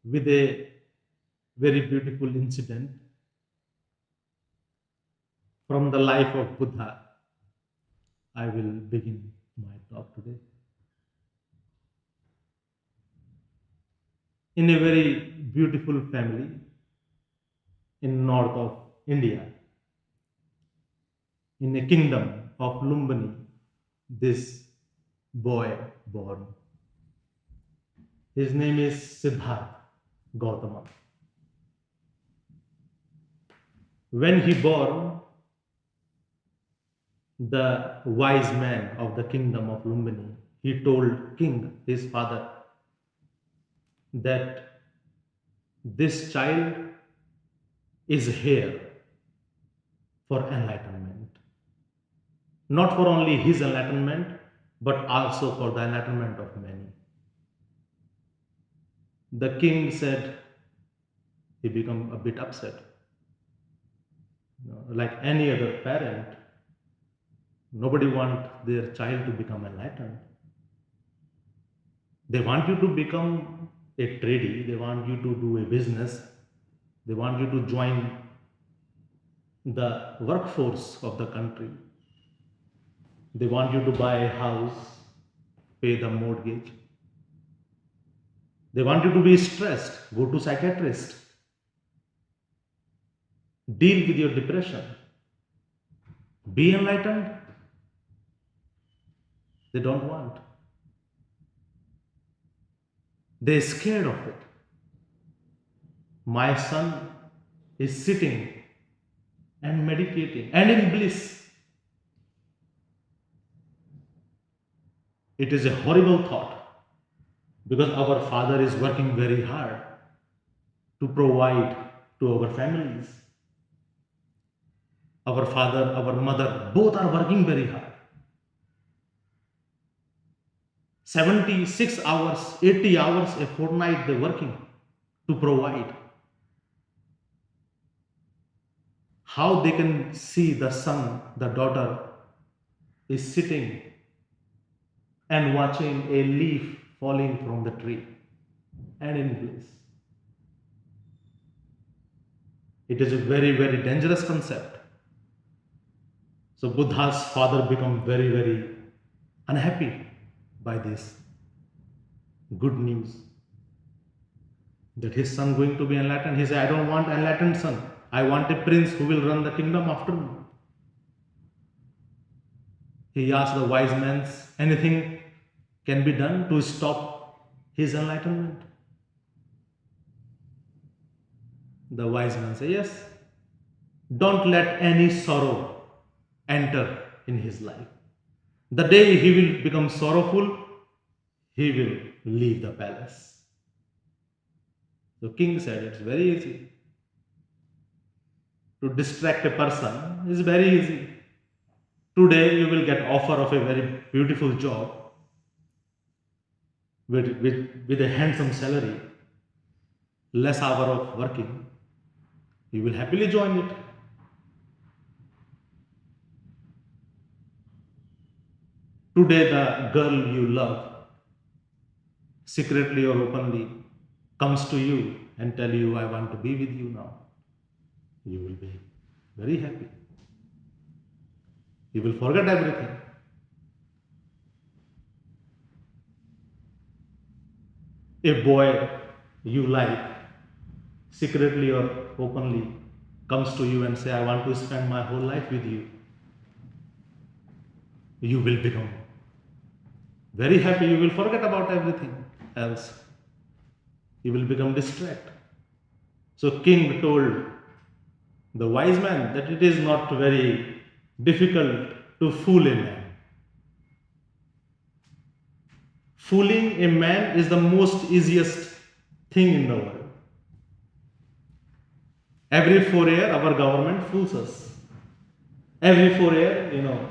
with a very beautiful incident from the life of Buddha. I will begin my talk today. In a very beautiful family in north of India, in a kingdom of Lumbini, this boy born. His name is Siddhartha Gautama. When he born, the wise man of the kingdom of Lumbini, he told king, his father, that this child is here for enlightenment. Not for only his enlightenment, but also for the enlightenment of many. The king said, he became a bit upset. Like any other parent, nobody wants their child to become enlightened. They want you to become a tradie, they want you to do a business, they want you to join the workforce of the country. They want you to buy a house, pay the mortgage. They want you to be stressed, go to psychiatrist, deal with your depression, be enlightened. They don't want. They're scared of it. My son is sitting and meditating and in bliss. It is a horrible thought because our father is working very hard to provide to our families. Our father, our mother, both are working very hard. 76 hours, 80 hours a fortnight they're working to provide. How they can see the son, the daughter is sitting and watching a leaf falling from the tree and in bliss. It is a very, very dangerous concept. So Buddha's father become very, very unhappy by this good news that his son going to be enlightened. He said, I don't want enlightened son. I want a prince who will run the kingdom after me. He asked the wise men, anything can be done to stop his enlightenment? The wise man said, yes. Don't let any sorrow enter in his life. The day he will become sorrowful, he will leave the palace. So king said, it's very easy. To distract a person is very easy. Today you will get offer of a very beautiful job with a handsome salary, less hour of working. You will happily join it. Today the girl you love, secretly or openly, comes to you and tell you, I want to be with you now. You will be very happy. You will forget everything. A boy you like, secretly or openly, comes to you and say, I want to spend my whole life with you. You will become very happy. You will forget about everything else. You will become distracted. So king told the wise man that it is not very difficult to fool a man. Fooling a man is the most easiest thing in the world. Every 4 years, our government fools us. Every 4 years,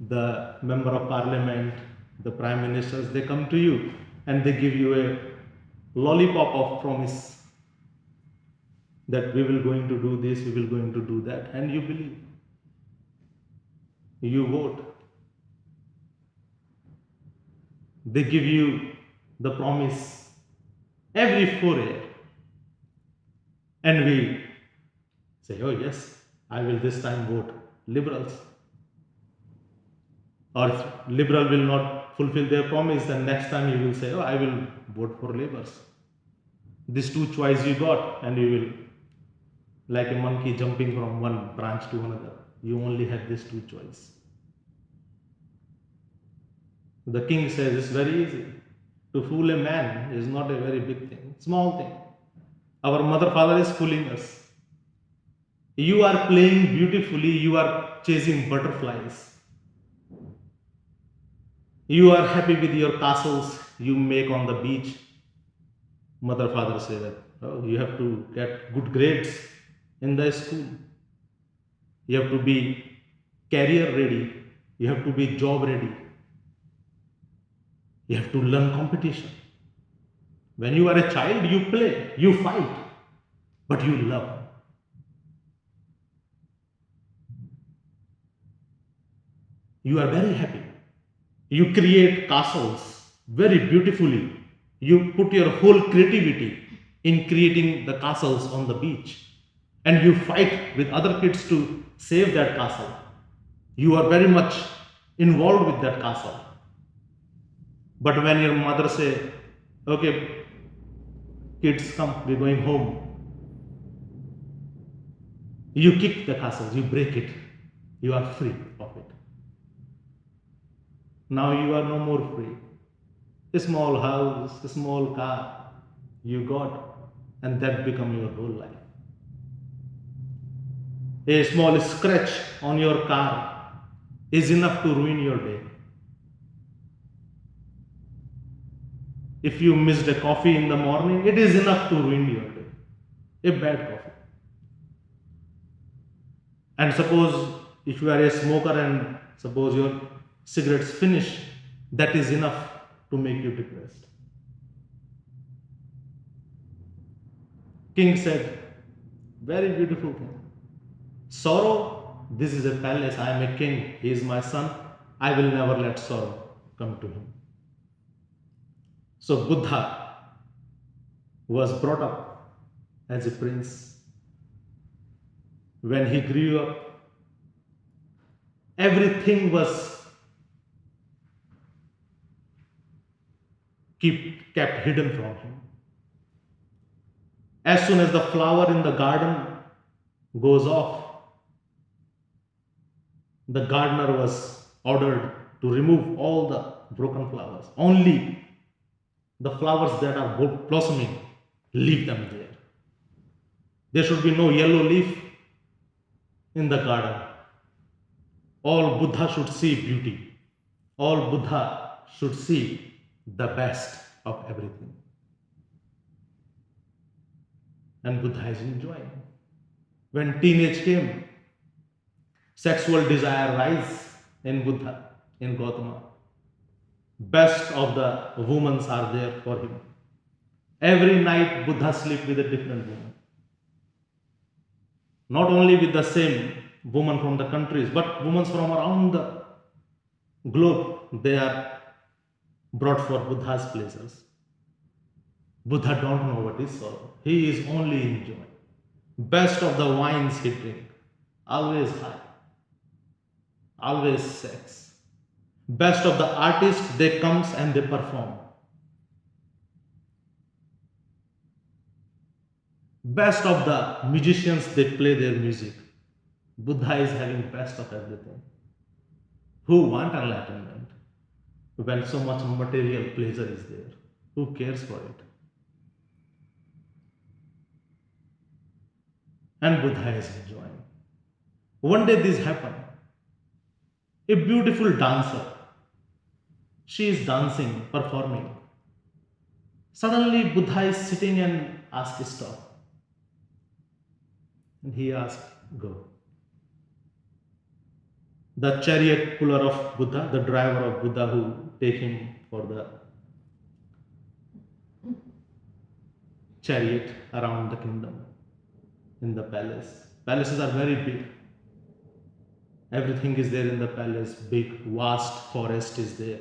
the member of parliament, the prime ministers, they come to you and they give you a lollipop of promise that we will going to do this, we will going to do that, and you believe. You vote. They give you the promise every 4 a.m. And we say, oh yes, I will this time vote liberals. Or if liberal will not fulfill their promise, then next time you will say, oh, I will vote for labours. These two choice you got, and you will, like a monkey jumping from one branch to another. You only have these two choice. The king says it's very easy. To fool a man is not a very big thing, small thing. Our mother father is fooling us. You are playing beautifully, you are chasing butterflies. You are happy with your castles you make on the beach. Mother father say that, oh, you have to get good grades in the school. You have to be career ready. You have to be job ready. You have to learn competition. When you are a child, you play, you fight, but you love. You are very happy. You create castles very beautifully. You put your whole creativity in creating the castles on the beach. And you fight with other kids to save that castle. You are very much involved with that castle. But when your mother say, okay, kids come, we're going home. You kick the castles, you break it. You are free of it. Now you are no more free. A small house, a small car you got, and that become your whole life. A small scratch on your car is enough to ruin your day. If you missed a coffee in the morning, it is enough to ruin your day. A bad coffee. And suppose if you are a smoker and suppose your cigarettes finish, that is enough to make you depressed. King said, very beautiful thing. Sorrow, this is a palace, I am a king, he is my son, I will never let sorrow come to him. So Buddha was brought up as a prince. When he grew up, everything was kept hidden from him. As soon as the flower in the garden goes off, the gardener was ordered to remove all the broken flowers. Only the flowers that are blossoming, leave them there. There should be no yellow leaf in the garden. All Buddha should see beauty. All Buddha should see the best of everything. And Buddha is enjoying. When teenage came, sexual desire rise in Buddha, in Gautama. Best of the women are there for him. Every night Buddha sleep with a different woman. Not only with the same woman from the countries, but women from around the globe, they are brought for Buddha's pleasures. Buddha don't know what is sorrow. He is only enjoying. Best of the wines he drink. Always high. Always sex. Best of the artists, they comes and they perform. Best of the musicians, they play their music. Buddha is having best of everything. Who want enlightenment when so much material pleasure is there? Who cares for it? And Buddha is enjoying. One day this happened. A beautiful dancer. She is dancing, performing. Suddenly Buddha is sitting and asks stop. And he asked, go. The chariot puller of Buddha, the driver of Buddha who take him for the chariot around the kingdom in the palace. Palaces are very big. Everything is there in the palace. Big, vast forest is there.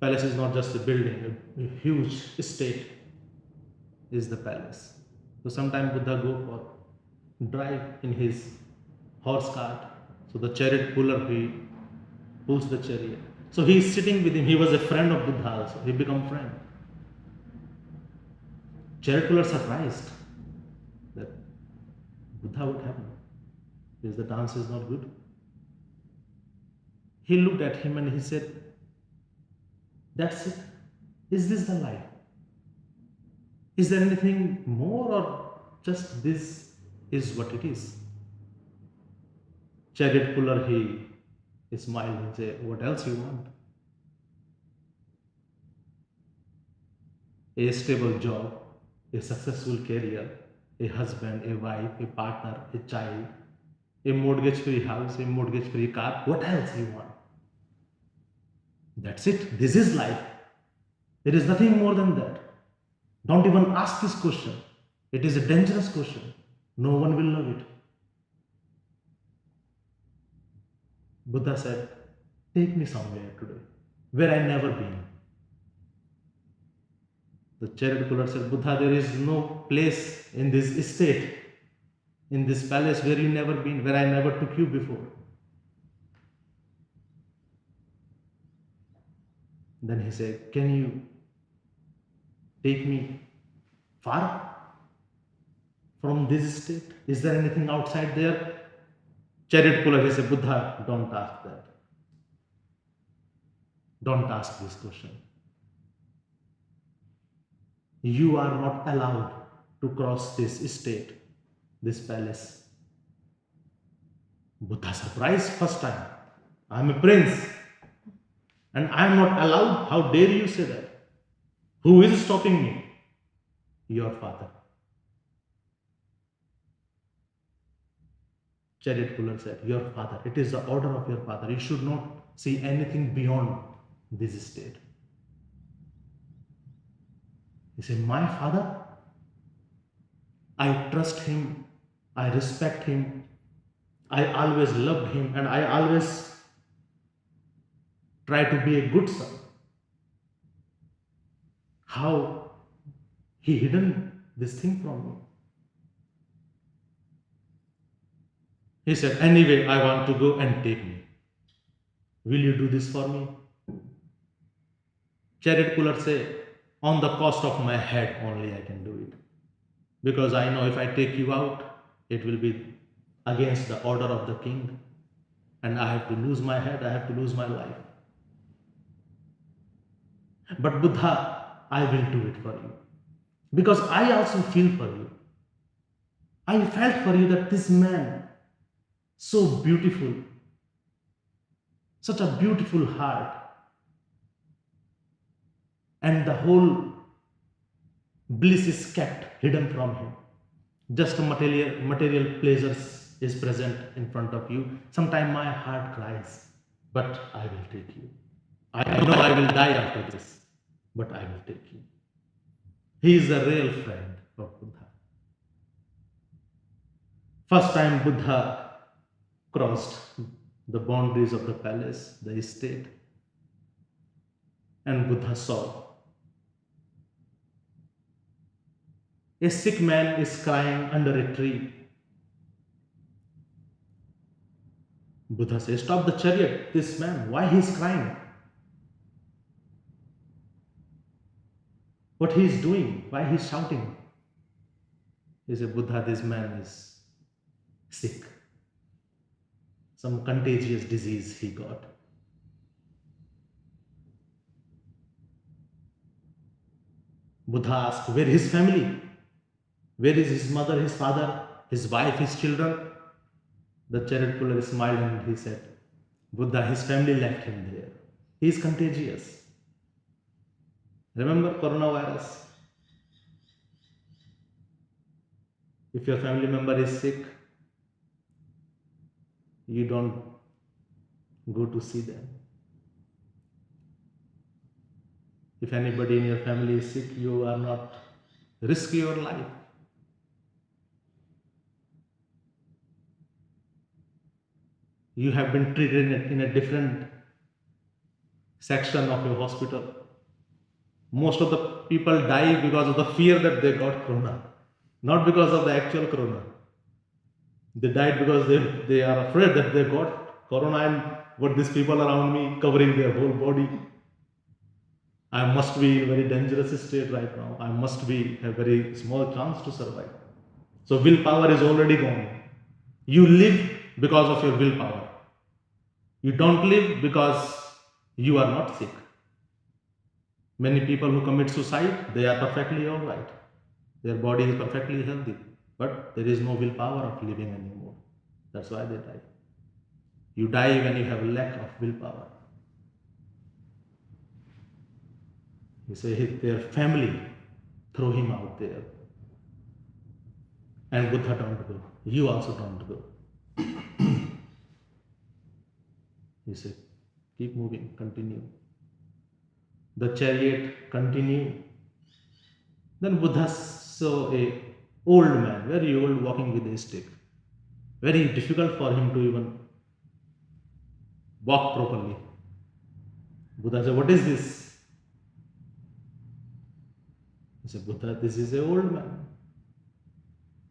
Palace is not just a building, a huge estate is the palace. So sometimes Buddha go for drive in his horse cart. So the chariot puller, he pulls the chariot. So he is sitting with him. He was a friend of Buddha also. He become friend. Chariot puller surprised that Buddha would happen. Because the dance is not good. He looked at him and he said, "That's it. Is this the life? Is there anything more or just this is what it is?" Chariot puller, he smiled and said, "What else you want? A stable job, a successful career, a husband, a wife, a partner, a child, a mortgage-free house, a mortgage-free car. What else you want? That's it. This is life. There is nothing more than that. Don't even ask this question. It is a dangerous question. No one will love it." Buddha said, "Take me somewhere today, where I never been." The chariot puller said, "Buddha, there is no place in this estate, in this palace where you never been, where I never took you before." Then he said, "Can you take me far from this estate? Is there anything outside there?" Chariot puller, he said, "Buddha, don't ask that. Don't ask this question. You are not allowed to cross this estate, this palace." Buddha surprised first time. "I'm a prince and I'm not allowed. How dare you say that? Who is stopping me?" "Your father." Chariot puller said, "Your father. It is the order of your father. You should not see anything beyond this estate." He said, "My father? I trust him. I respect him. I always loved him and I always try to be a good son. How he hidden this thing from me?" He said, "Anyway, I want to go and take me. Will you do this for me?" Chariot puller said, "On the cost of my head only I can do it. Because I know if I take you out, it will be against the order of the king. And I have to lose my head, I have to lose my life. But Buddha, I will do it for you. Because I also feel for you. I felt for you that this man, so beautiful, such a beautiful heart, and the whole bliss is kept hidden from him. Just material pleasures is present in front of you. Sometimes my heart cries, but I will take you. I know I will die after this, but I will take you." He is a real friend of Buddha. First time Buddha crossed the boundaries of the palace, the estate, and Buddha saw a sick man is crying under a tree. Buddha says, "Stop the chariot, this man, why he is crying? What he is doing? Why he is shouting?" He said, "Buddha, this man is sick. Some contagious disease he got." Buddha asked, "Where is his family? Where is his mother, his father, his wife, his children?" The chariot puller smiled and he said, "Buddha, his family left him there. He is contagious. Remember coronavirus? If your family member is sick, you don't go to see them. If anybody in your family is sick, you are not risk your life. You have been treated in a different section of a hospital. Most of the people die because of the fear that they got corona, not because of the actual corona. They died because they are afraid that they got corona and what these people around me covering their whole body. I must be in a very dangerous state right now. I must be a very small chance to survive. So willpower is already gone. You live because of your willpower. You don't live because you are not sick. Many people who commit suicide, they are perfectly all right. Their body is perfectly healthy, but there is no willpower of living anymore. That's why they die. You die when you have a lack of willpower. You say their family throw him out there. And Buddha don't go. You also don't go. He said, keep moving, continue. The chariot continue. Then Buddha saw a old man, very old, walking with a stick. Very difficult for him to even walk properly. Buddha said, what is this? He said, Buddha, this is a old man.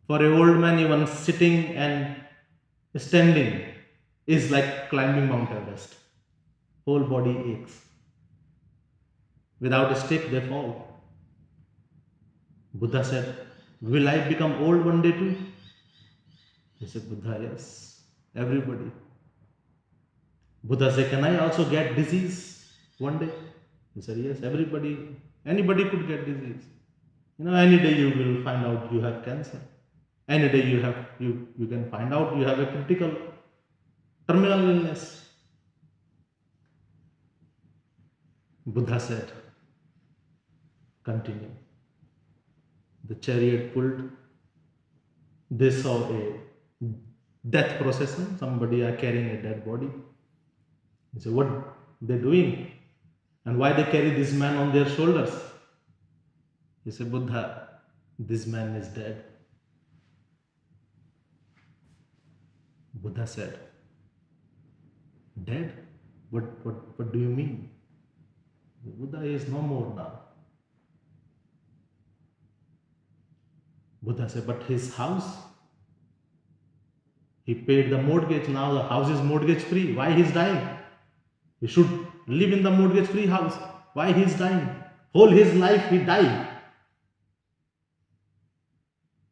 For a old man, even sitting and standing is like climbing Mount Everest. Whole body aches. Without a stick, they fall. Buddha said, will I become old one day too? He said, Buddha, yes, everybody. Buddha said, can I also get disease one day? He said, yes, everybody, anybody could get disease. Any day you will find out you have cancer. Any day you can find out you have a critical terminal illness. Buddha said, continue. The chariot pulled. They saw a death procession. Somebody are carrying a dead body. He said, what they doing? And why they carry this man on their shoulders? He said, Buddha, this man is dead. Buddha said, dead? What do you mean? Buddha is no more now. Buddha said, but his house, he paid the mortgage, now the house is mortgage free. Why he is dying? He should live in the mortgage free house. Why he is dying? Whole his life he died.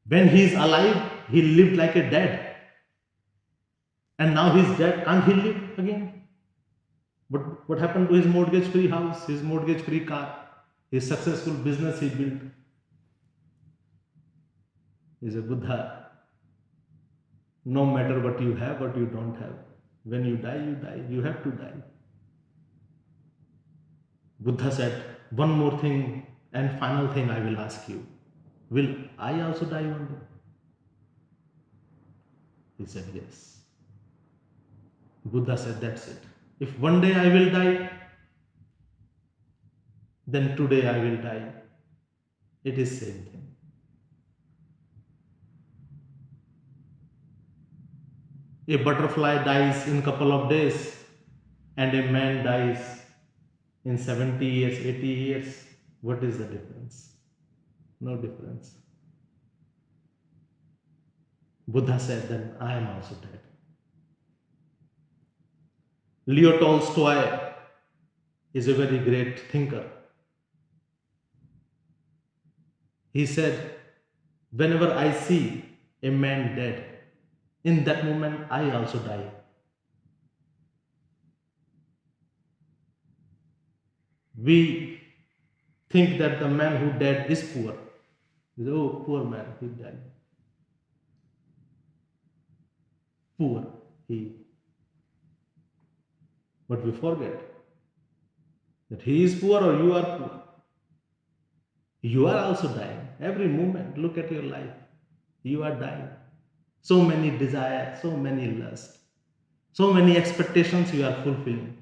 When he is alive, he lived like a dead. And now he is dead, can't he live again? But what happened to his mortgage free house, his mortgage free car, his successful business he built? He said, Buddha, no matter what you have, what you don't have, when you die, you die. You have to die. Buddha said, one more thing and final thing I will ask you. Will I also die one day? He said, yes. Buddha said, that's it. If one day I will die, then today I will die. It is same thing. A butterfly dies in couple of days and a man dies in 70 years, 80 years. What is the difference? No difference. Buddha said, then I am also dead. Leo Tolstoy is a very great thinker. He said, whenever I see a man dead, in that moment I also die. We think that the man who died is poor. Oh, poor man, he died. Poor, he. But we forget that he is poor or you are poor. You are also dying. Every moment, look at your life. You are dying. So many desires, so many lusts, so many expectations you are fulfilling.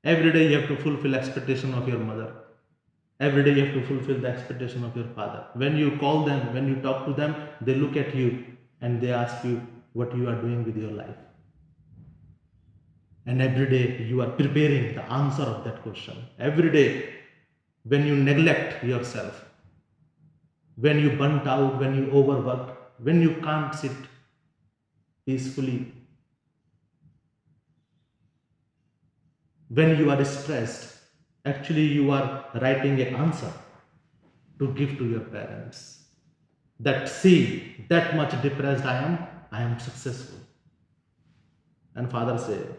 Every day you have to fulfill expectation of your mother. Every day you have to fulfill the expectation of your father. When you call them, when you talk to them, they look at you and they ask you what you are doing with your life. And every day you are preparing the answer of that question. Every day, when you neglect yourself, when you burnt out, when you overwork, when you can't sit peacefully, when you are stressed, actually you are writing an answer to give to your parents. That see, that much depressed I am successful. And father said,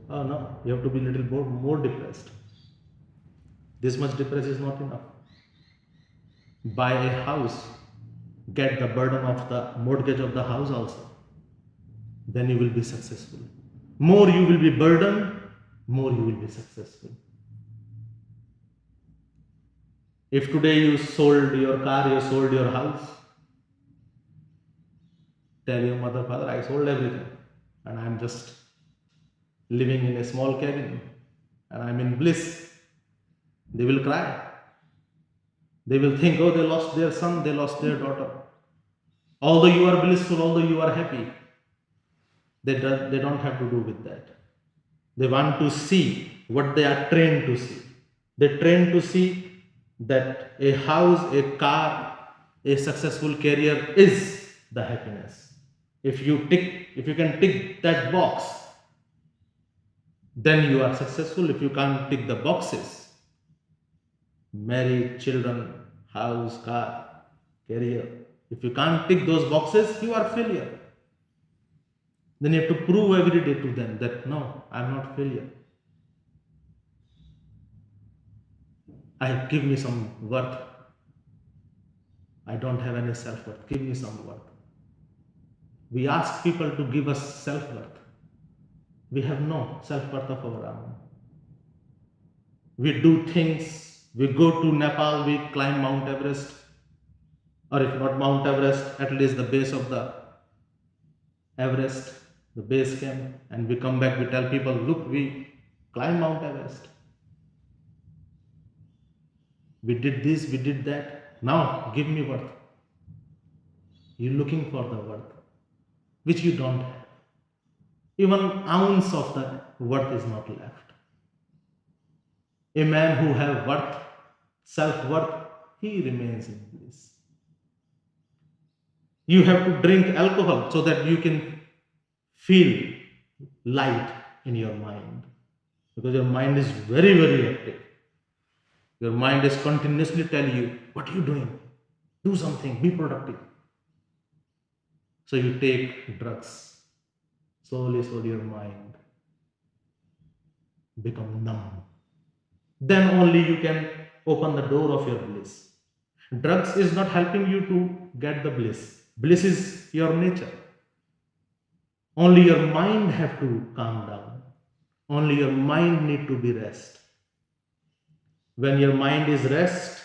oh no, you have to be a little more depressed. This much depressed is not enough. Buy a house, get the burden of the mortgage of the house also. Then you will be successful. More you will be burdened, more you will be successful. If today you sold your car, you sold your house, tell your mother, father, I sold everything and I'm just living in a small cabin and I'm in bliss. They will cry. They will think, oh, they lost their son, they lost their daughter. Although you are blissful, although you are happy, they don't have to do with that. They want to see what they are trained to see. They train to see that a house, a car, a successful career is the happiness. If you can tick that box, then you are successful. If you can't tick the boxes, marriage, children, house, car, career, if you can't tick those boxes, you are failure. Then you have to prove every day to them that no, I'm not failure. Give me some worth. I don't have any self-worth. Give me some worth. We ask people to give us self-worth. We have no self-worth of our own. We do things, we go to Nepal, we climb Mount Everest, or if not Mount Everest, at least the base of the Everest, the base camp, and we come back, we tell people, look, we climb Mount Everest. We did this, we did that. Now give me worth. You're looking for the worth, which you don't have. Even ounce of the worth is not left. A man who have worth, self-worth, he remains in bliss. You have to drink alcohol so that you can feel light in your mind. Because your mind is very, very active. Your mind is continuously telling you, what are you doing? Do something, be productive. So you take drugs. Slowly, slowly your mind become numb. Then only you can open the door of your bliss. Drugs is not helping you to get the bliss. Bliss is your nature. Only your mind have to calm down. Only your mind need to be rest. When your mind is rest,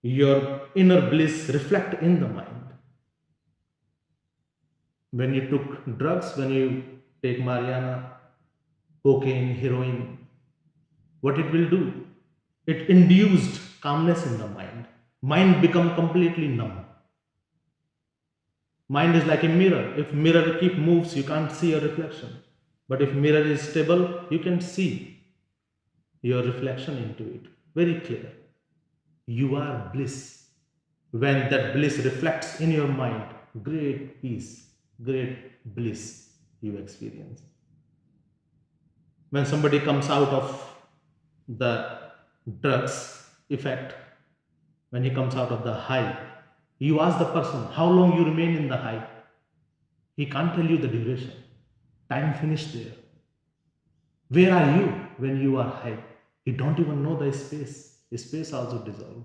your inner bliss reflect in the mind. When you took drugs, when you take marijuana, cocaine, heroin, what it will do? It induced calmness in the mind. Mind become completely numb. Mind is like a mirror. If mirror keep moves, you can't see a reflection. But if mirror is stable, you can see your reflection into it. Very clear. You are bliss. When that bliss reflects in your mind, great peace, great bliss you experience. When somebody comes out of the drugs effect, when he comes out of the high, you ask the person how long you remain in the high. He can't tell you the duration. Time finished there. Where are you when you are high? You don't even know the space. Space also dissolve.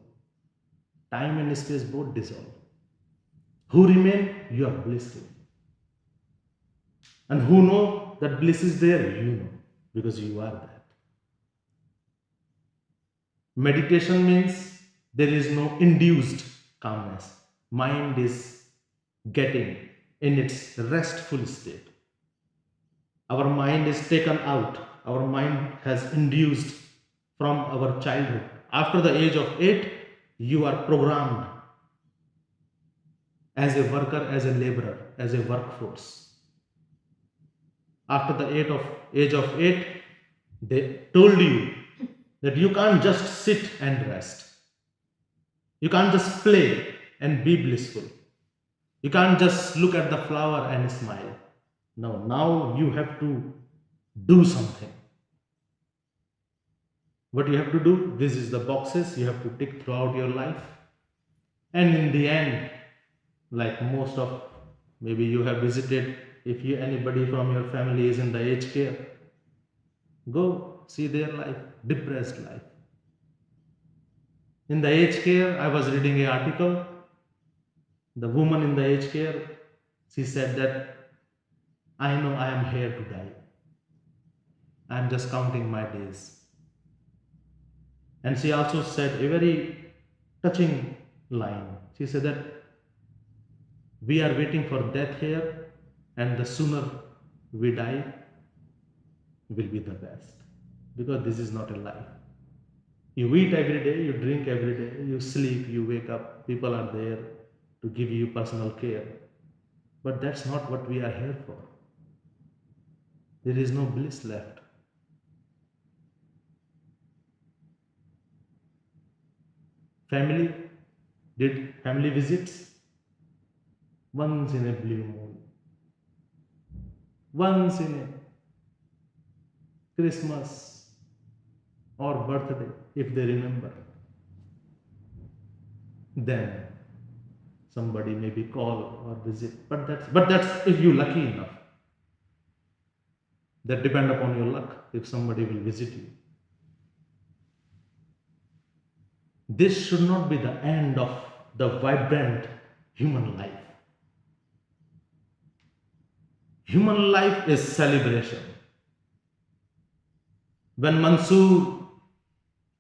Time and space both dissolve. Who remain? You are blissful. And who know that bliss is there? You know, because you are that. Meditation means there is no induced calmness. Mind is getting in its restful state. Our mind is taken out. Our mind has induced from our childhood. After the age of 8, you are programmed as a worker, as a laborer, as a workforce. After the age of 8, they told you that you can't just sit and rest. You can't just play and be blissful. You can't just look at the flower and smile. No, now you have to do something. What you have to do, this is the boxes you have to tick throughout your life. And in the end, like most of, maybe you have visited, if you anybody from your family is in the aged care, go see their life, depressed life. In the aged care, I was reading an article. The woman in the aged care, she said that I know I am here to die. I am just counting my days. And she also said a very touching line. She said that we are waiting for death here, and the sooner we die will be the best. Because this is not a life. You eat every day, you drink every day, you sleep, you wake up, people are there to give you personal care. But that's not what we are here for. There is no bliss left. Family, did family visits? Once in a blue moon. Once in a Christmas or birthday, if they remember. Then somebody maybe call or visit. But that's if you lucky enough. That depend upon your luck if somebody will visit you. This should not be the end of the vibrant human life. Human life is celebration. When Mansoor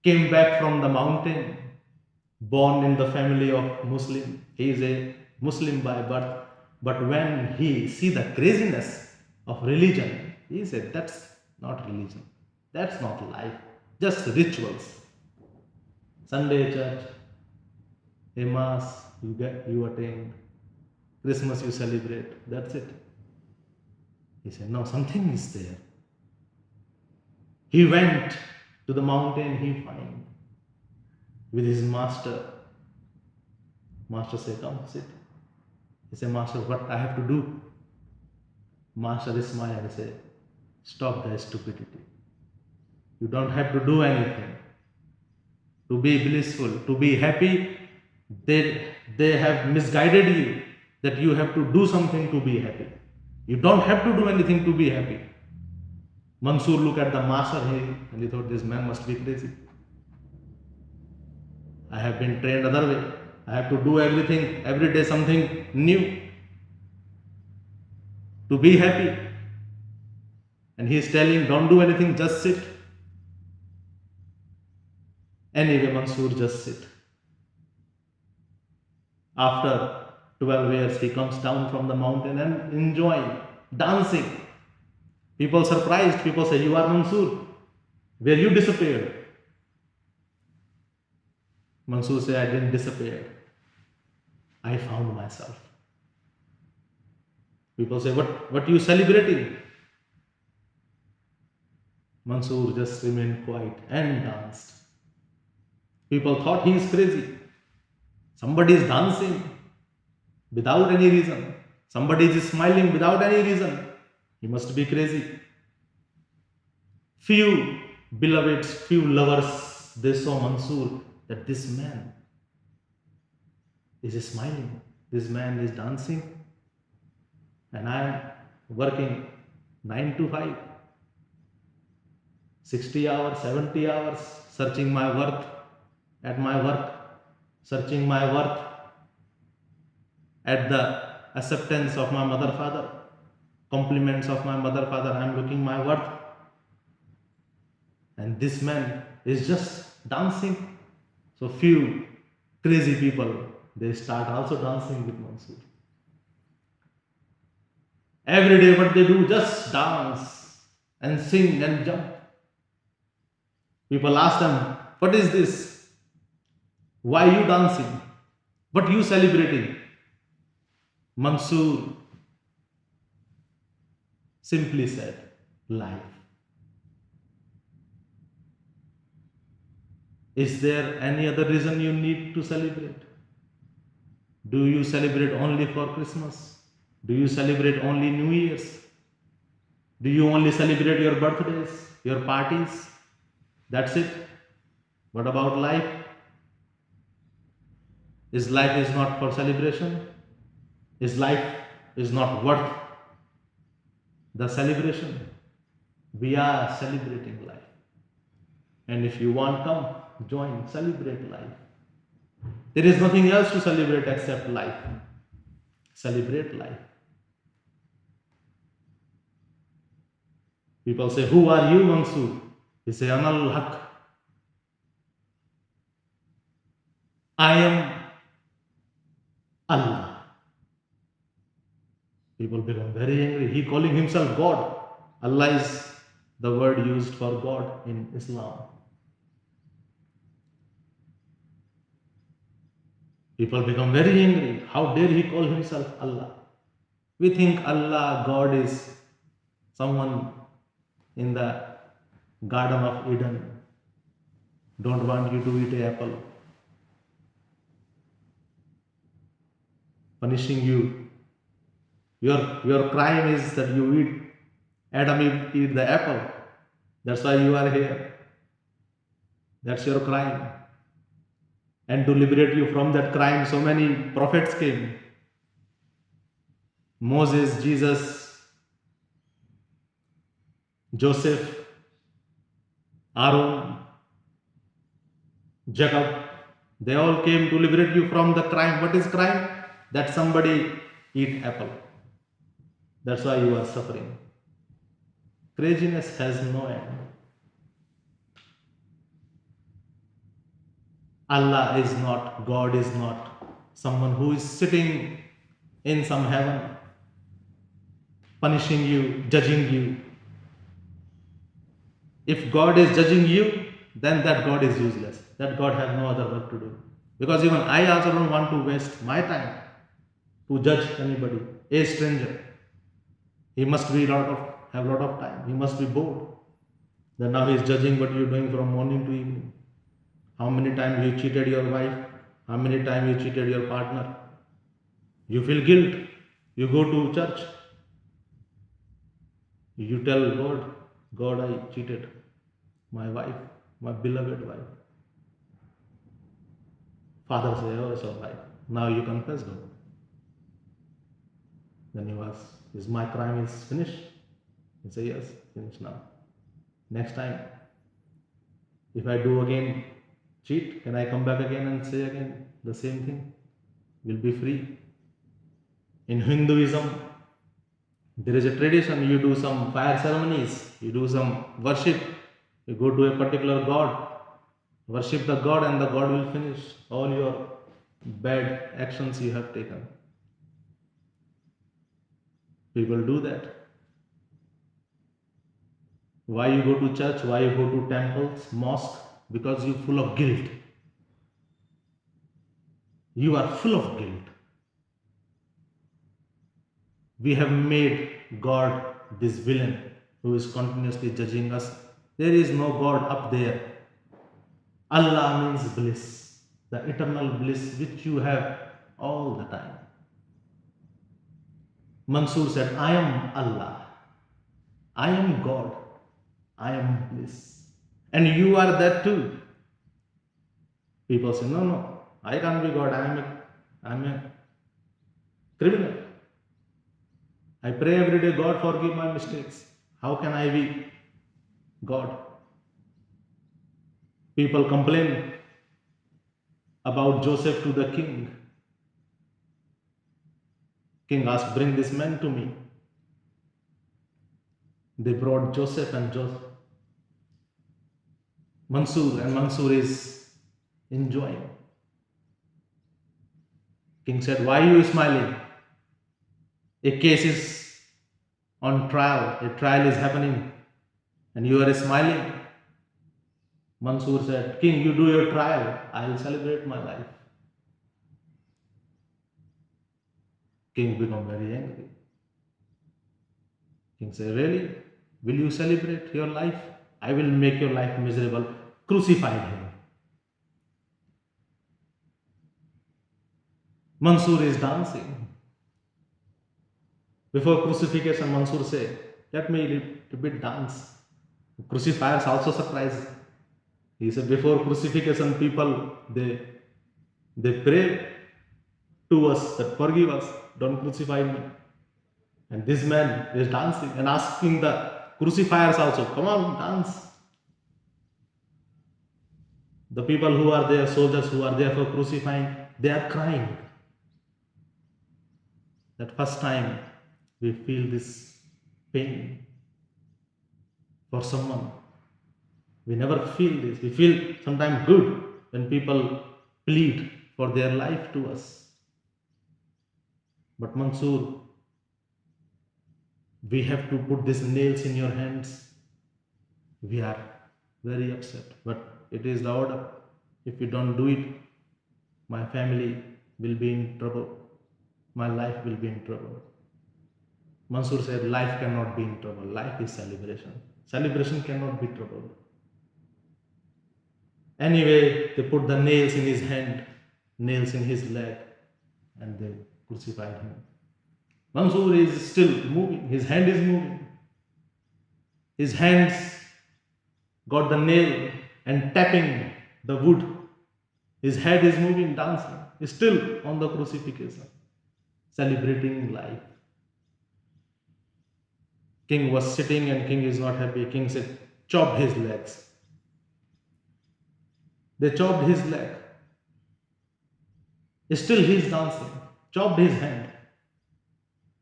came back from the mountain, born in the family of Muslim, he is a Muslim by birth, but when he see the craziness of religion, he said, that's not religion, that's not life, just rituals. Sunday church, a mass you attend, Christmas you celebrate, that's it. He said, no, something is there. He went to the mountain, he find with his master. Master said, come sit. He said, master, what I have to do? Master smiled and said, stop the stupidity. You don't have to do anything. To be blissful, to be happy, they have misguided you that you have to do something to be happy. You don't have to do anything to be happy. Mansoor looked at the master and he thought, this man must be crazy. I have been trained other way. I have to do everything, every day something new to be happy. And he is telling, don't do anything, just sit. Anyway, Mansoor just sit. After 12 years, he comes down from the mountain and enjoying, dancing. People surprised, people say, you are Mansoor. Where you disappeared? Mansoor said, I didn't disappear. I found myself. People say, what you celebrating? Mansoor just remained quiet and danced. People thought he is crazy. Somebody is dancing without any reason. Somebody is smiling without any reason. He must be crazy. Few beloveds, few lovers, they saw Mansoor that this man is smiling. This man is dancing. And I am working 9 to 5, 60 hours, 70 hours, searching my worth at my work, searching my worth at the acceptance of my mother, father, compliments of my mother, father. I am looking my worth. And this man is just dancing. So few crazy people, they start also dancing with Mansoor. Every day what they do, just dance and sing and jump. People ask them, what is this? Why you dancing? What you celebrating? Mansoor Simply said, life. Is there any other reason you need to celebrate? Do you celebrate only for Christmas? Do you celebrate only New Year's? Do you only celebrate your birthdays, your parties? That's it. What about life? Is life is not for celebration? Is life is not worth the celebration? We are celebrating life. And if you want, come, join, celebrate life. There is nothing else to celebrate except life. Celebrate life. People say, who are you, Mansoor? He say, Anal Haq. I am Allah. People become very angry. He calling himself God. Allah is the word used for God in Islam. People become very angry. How dare he call himself Allah? We think Allah, God is someone in the Garden of Eden. Don't want you to eat an apple. Punishing you. Your crime is that you eat Adam eat the apple. That's why you are here. That's your crime. And to liberate you from that crime, so many prophets came. Moses, Jesus, Joseph, Aaron, Jacob. They all came to liberate you from the crime. What is crime? That somebody eat apple. That's why you are suffering. Craziness has no end. Allah is not, God is not someone who is sitting in some heaven, punishing you, judging you. If God is judging you, then that God is useless. That God has no other work to do. Because even I also don't want to waste my time to judge anybody, a stranger. He must be have a lot of time. He must be bored. Then now he is judging what you are doing from morning to evening. How many times you cheated your wife? How many times you cheated your partner? You feel guilt. You go to church. You tell God, God, I cheated my wife, my beloved wife. Father says, oh, it's all right. Now you confess, God. Then you ask, is my crime is finished? You say, yes, finished now. Next time, if I do again cheat, can I come back again and say again the same thing? Will be free. In Hinduism, there is a tradition, you do some fire ceremonies, you do some worship, you go to a particular god, worship the god, and the god will finish all your bad actions you have taken. People do that. Why you go to church? Why you go to temples, mosque? Because you're full of guilt. You are full of guilt. We have made God this villain who is continuously judging us. There is no God up there. Allah means bliss, the eternal bliss which you have all the time. Mansoor said, I am Allah. I am God. I am bliss. And you are that too. People say, no, no, I can't be God. I am a criminal. I pray every day, God, forgive my mistakes. How can I be God? People complain about Joseph to the king. King asked, bring this man to me. They brought Joseph and Mansoor, and Mansoor is enjoying. King said, why are you smiling? A case is on trial, a trial is happening, and you are smiling. Mansoor said, King, you do your trial, I will celebrate my life. King became very angry. King said, really? Will you celebrate your life? I will make your life miserable. Crucified him. Mansur is dancing. Before crucifixion, Mansur said, let me little bit dance. Crucifiers also surprised. He said, before crucifixion, people, they pray to us that forgive us, don't crucify me. And this man is dancing and asking the crucifiers also, come on, dance. The people who are there, soldiers who are there for crucifying, they are crying. That first time we feel this pain for someone. We never feel this. We feel sometimes good when people plead for their life to us. But Mansur, we have to put these nails in your hands. We are very upset, but it is the order. If you don't do it, my family will be in trouble. My life will be in trouble. Mansur said, life cannot be in trouble. Life is celebration. Celebration cannot be trouble. Anyway, they put the nails in his hand, nails in his leg, and they crucified him. Mansur is still moving. His hand is moving. His hands got the nail and tapping the wood. His head is moving, dancing. He's still on the crucifixion, celebrating life. King was sitting and king is not happy. King said, chop his legs. They chopped his leg. Still he is dancing. Chopped his hand.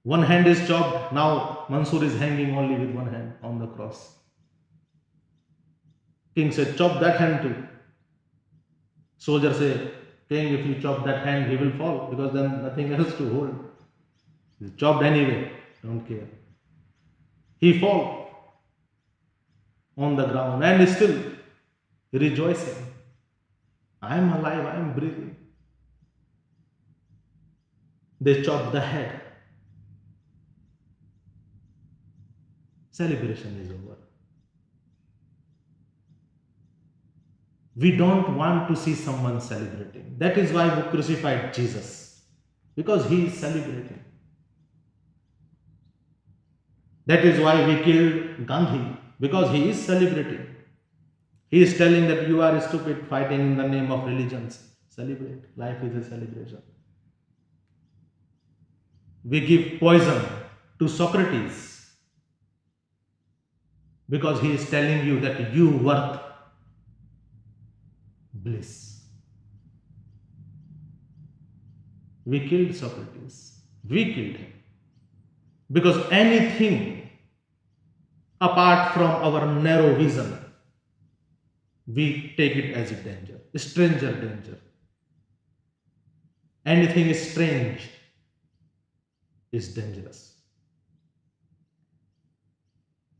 One hand is chopped. Now Mansur is hanging only with one hand on the cross. King said, chop that hand too. Soldier said, king, if you chop that hand, he will fall because then nothing else to hold. He chopped anyway. Don't care. He fall on the ground and still rejoicing. I am alive, I am breathing. They chopped the head. Celebration is over. We don't want to see someone celebrating. That is why we crucified Jesus, because he is celebrating. That is why we killed Gandhi, because he is celebrating. He is telling that you are stupid fighting in the name of religions. Celebrate. Life is a celebration. We give poison to Socrates because he is telling you that you worth bliss. We killed Socrates. We killed him. Because anything apart from our narrow vision, we take it as a danger, a stranger danger. Anything strange is dangerous.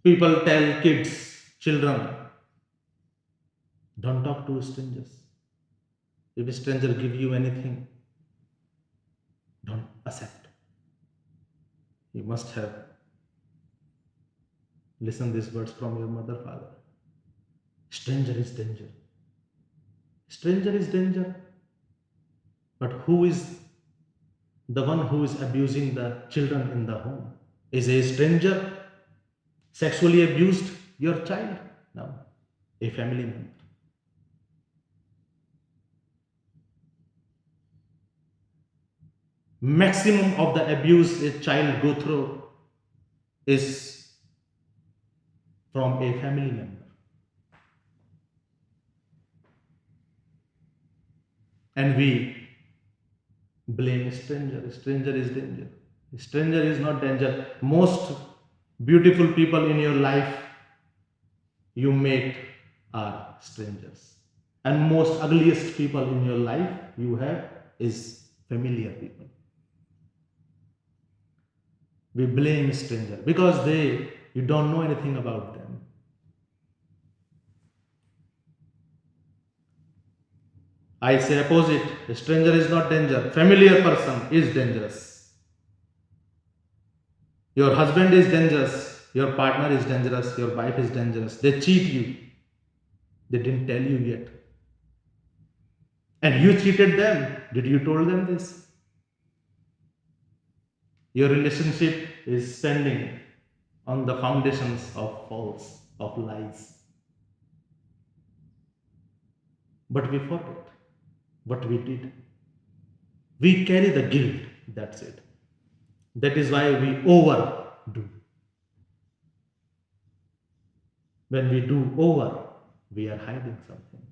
People tell kids, children, don't talk to strangers. If a stranger give you anything, don't accept. You must have listened these words from your mother, father. Stranger is danger. Stranger is danger. But who is the one who is abusing the children in the home? Is a stranger sexually abused your child? No, a family member. Maximum of the abuse a child go through is from a family member. And we blame a stranger. A stranger is danger. A stranger is not danger. Most beautiful people in your life you meet are strangers. And most ugliest people in your life you have is familiar people. We blame stranger because you don't know anything about them. I say opposite. A stranger is not danger. Familiar person is dangerous. Your husband is dangerous. Your partner is dangerous. Your wife is dangerous. They cheat you. They didn't tell you yet. And you cheated them. Did you told them this? Your relationship is standing on the foundations of false, of lies. But we forget what we did. We carry the guilt. That's it. That is why we overdo. When we do over, we are hiding something.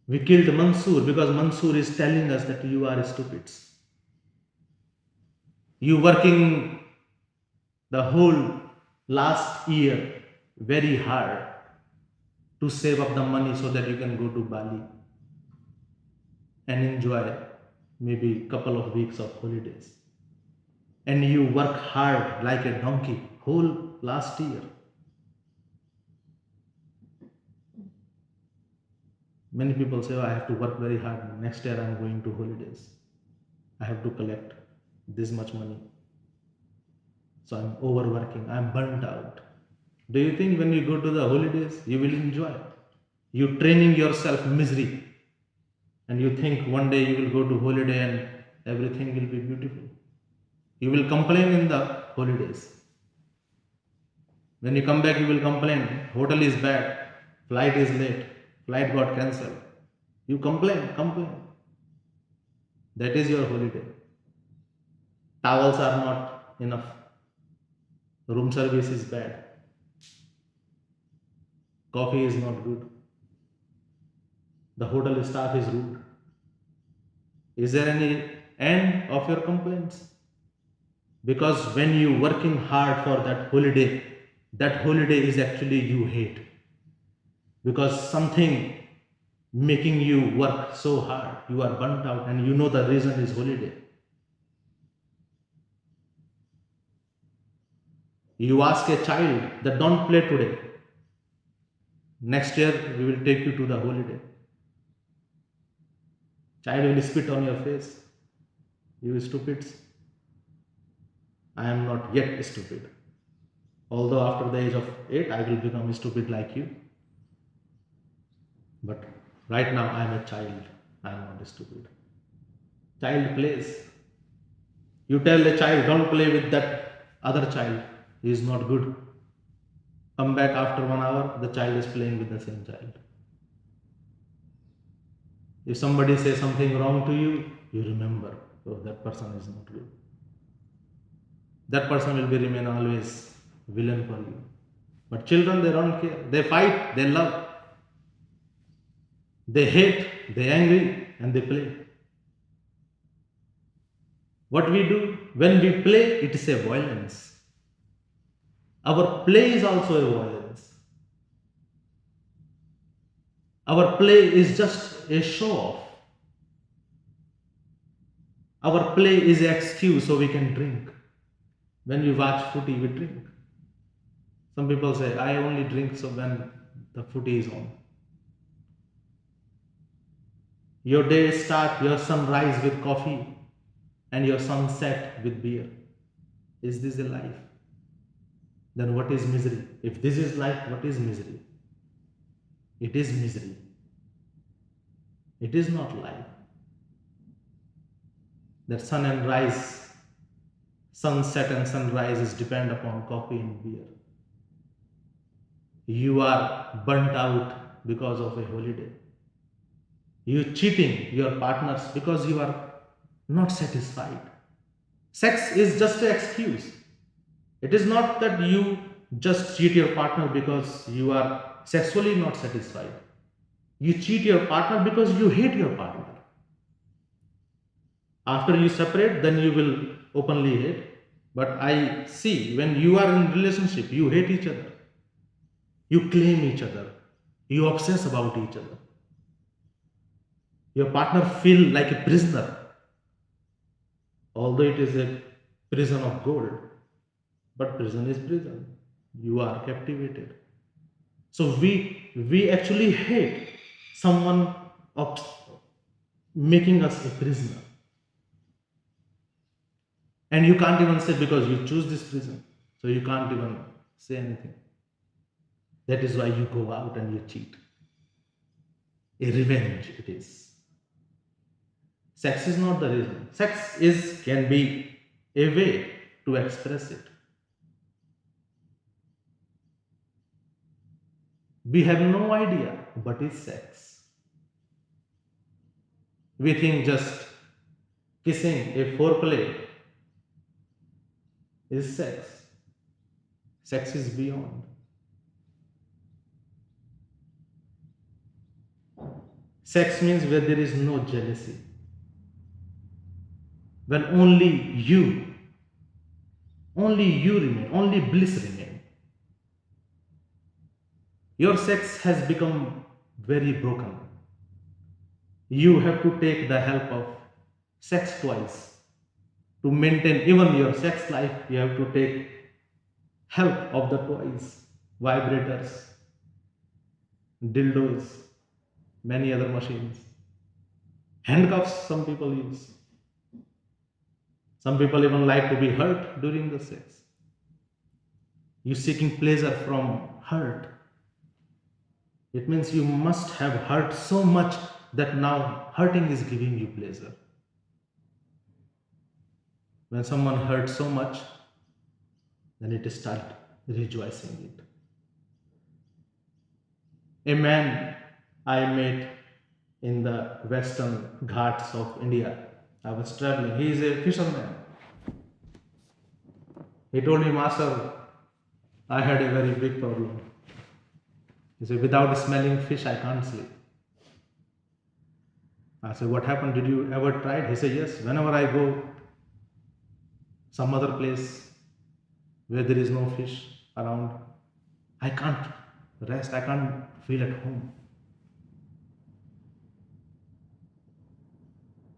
We killed Mansoor because Mansoor is telling us that you are stupids. You working the whole last year very hard to save up the money so that you can go to Bali and enjoy maybe couple of weeks of holidays. And you work hard like a donkey whole last year. Many people say, oh, I have to work very hard. Next year I'm going to holidays. I have to collect this much money. So I'm overworking. I'm burnt out. Do you think when you go to the holidays, you will enjoy? You training yourself misery. And you think one day you will go to holiday and everything will be beautiful. You will complain in the holidays. When you come back, you will complain. Hotel is bad. Flight is late. Flight got cancelled. You complain. That is your holiday. Towels are not enough. Room service is bad. Coffee is not good. The hotel staff is rude. Is there any end of your complaints? Because when you working hard for that holiday is actually you hate. Because something making you work so hard, you are burnt out and you know the reason is holiday. You ask a child that don't play today. Next year we will take you to the holiday. Child will spit on your face. You stupids. I am not yet stupid. Although after the age of 8 I will become stupid like you. But right now I am a child. I am not stupid. Child plays. You tell the child don't play with that other child. He is not good. Come back after 1 hour, the child is playing with the same child. If somebody says something wrong to you, you remember, oh, that person is not good. That person will be remain always villain for you. But children, they don't care. They fight, they love. They hate, they angry, and they play. What we do when we play, it is a violence. Our play is also a violence. Our play is just a show off. Our play is an excuse so we can drink. When we watch footy, we drink. Some people say, I only drink so when the footy is on. Your day starts, your sunrise with coffee and your sunset with beer. Is this a life? Then what is misery? If this is life, what is misery? It is misery. It is not life. That sunset and sunrise is depend upon coffee and beer. You are burnt out because of a holiday. You cheating your partners because you are not satisfied. Sex is just an excuse. It is not that you just cheat your partner because you are sexually not satisfied. You cheat your partner because you hate your partner. After you separate, then you will openly hate. But I see when you are in relationship, you hate each other. You claim each other. You obsess about each other. Your partner feel like a prisoner. Although it is a prison of gold. But prison is prison. You are captivated. So we actually hate someone of making us a prisoner. And you can't even say because you choose this prison. So you can't even say anything. That is why you go out and you cheat. A revenge it is. Sex is not the reason. Sex is can be a way to express it. We have no idea what is sex. We think just kissing, a foreplay, is sex. Sex is beyond. Sex means where there is no jealousy, when only you remain, only bliss remain. Your sex has become very broken. You have to take the help of sex toys to maintain even your sex life. You have to take help of the toys, vibrators, dildos, many other machines, handcuffs. Some people use. Some people even like to be hurt during the sex. You seeking pleasure from hurt. It means you must have hurt so much that now hurting is giving you pleasure. When someone hurts so much, then it start rejoicing it. A man I met in the western ghats of India. I was traveling. He is a fisherman. He told me, Master, I had a very big problem. He said, without smelling fish, I can't sleep. I said, what happened? Did you ever try it? He said, yes. Whenever I go some other place where there is no fish around, I can't rest. I can't feel at home.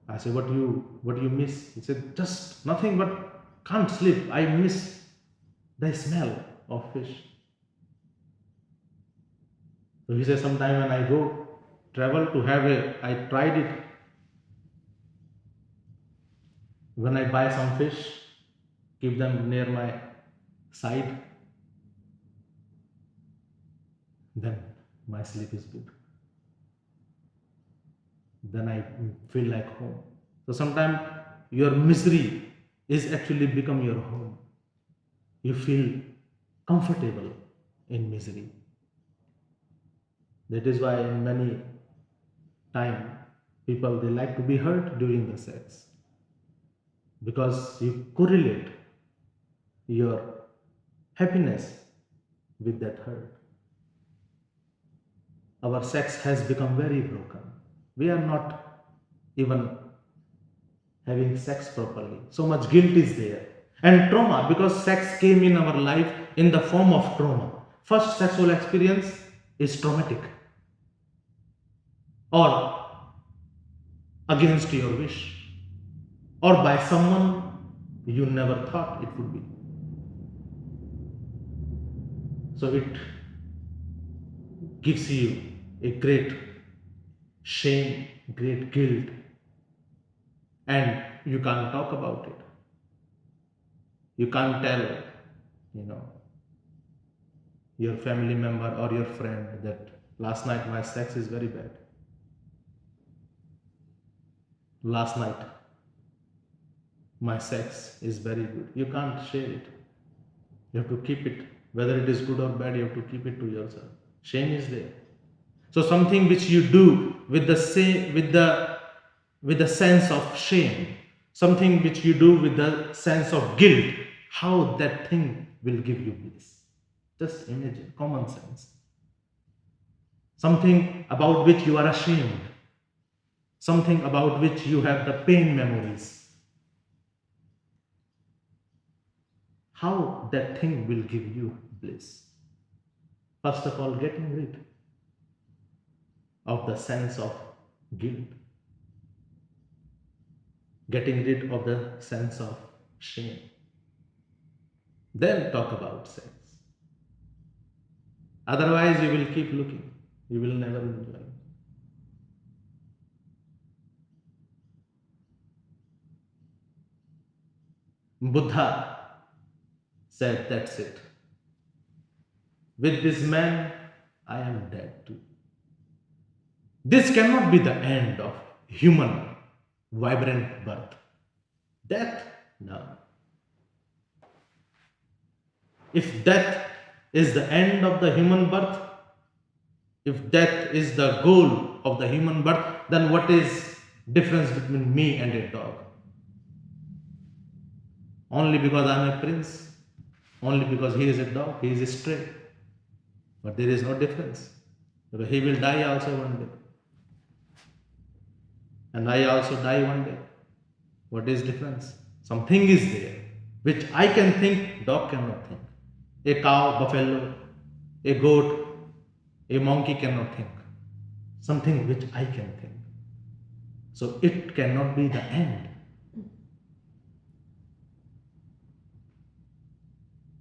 I said, what do you miss? He said, just nothing but can't sleep. I miss the smell of fish. So he said, sometime when I go travel to have I tried it. When I buy some fish, keep them near my side, then my sleep is good. Then I feel like home. So sometimes your misery is actually become your home. You feel comfortable in misery. That is why in many time people they like to be hurt during the sex because you correlate your happiness with that hurt. Our sex has become very broken. We are not even having sex properly. So much guilt is there. And trauma, because sex came in our life in the form of trauma. First sexual experience is traumatic or against your wish or by someone you never thought it would be. So it gives you a great shame, great guilt, and you can't talk about it. You can't tell, you know, your family member or your friend that last night my sex is very bad. Last night my sex is very good. You can't share it. You have to keep it. Whether it is good or bad, you have to keep it to yourself. Shame is there. So something which you do with the same with the sense of shame, something which you do with the sense of guilt, how that thing will give you bliss. Just imagine, common sense. Something about which you are ashamed, something about which you have the pain memories. How that thing will give you bliss. First of all, getting rid of the sense of guilt, getting rid of the sense of shame. Then talk about sex. Otherwise, you will keep looking. You will never enjoy. Buddha said, that's it. With this man, I am dead too. This cannot be the end of human vibrant birth. Death? No. If death is the end of the human birth, if death is the goal of the human birth, then what is difference between me and a dog? Only because I am a prince, only because he is a dog, he is a stray. But there is no difference. Because he will die also one day. And I also die one day. What is difference? Something is there which I can think, dog cannot think. A cow, buffalo, a goat, a monkey cannot think. Something which I can think. So it cannot be the end.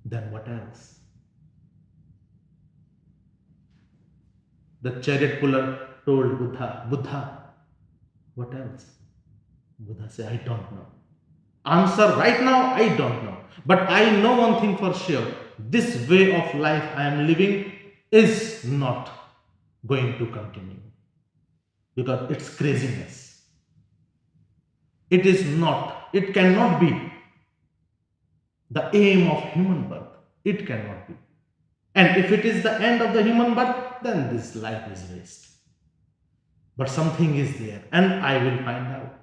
Then what else? The chariot puller told Buddha, Buddha, what else? Buddha said, I don't know. Answer right now, I don't know. But I know one thing for sure. This way of life I am living is not going to continue. Because it's craziness. It is not, it cannot be the aim of human birth. It cannot be. And if it is the end of the human birth, then this life is waste. But something is there, and I will find out.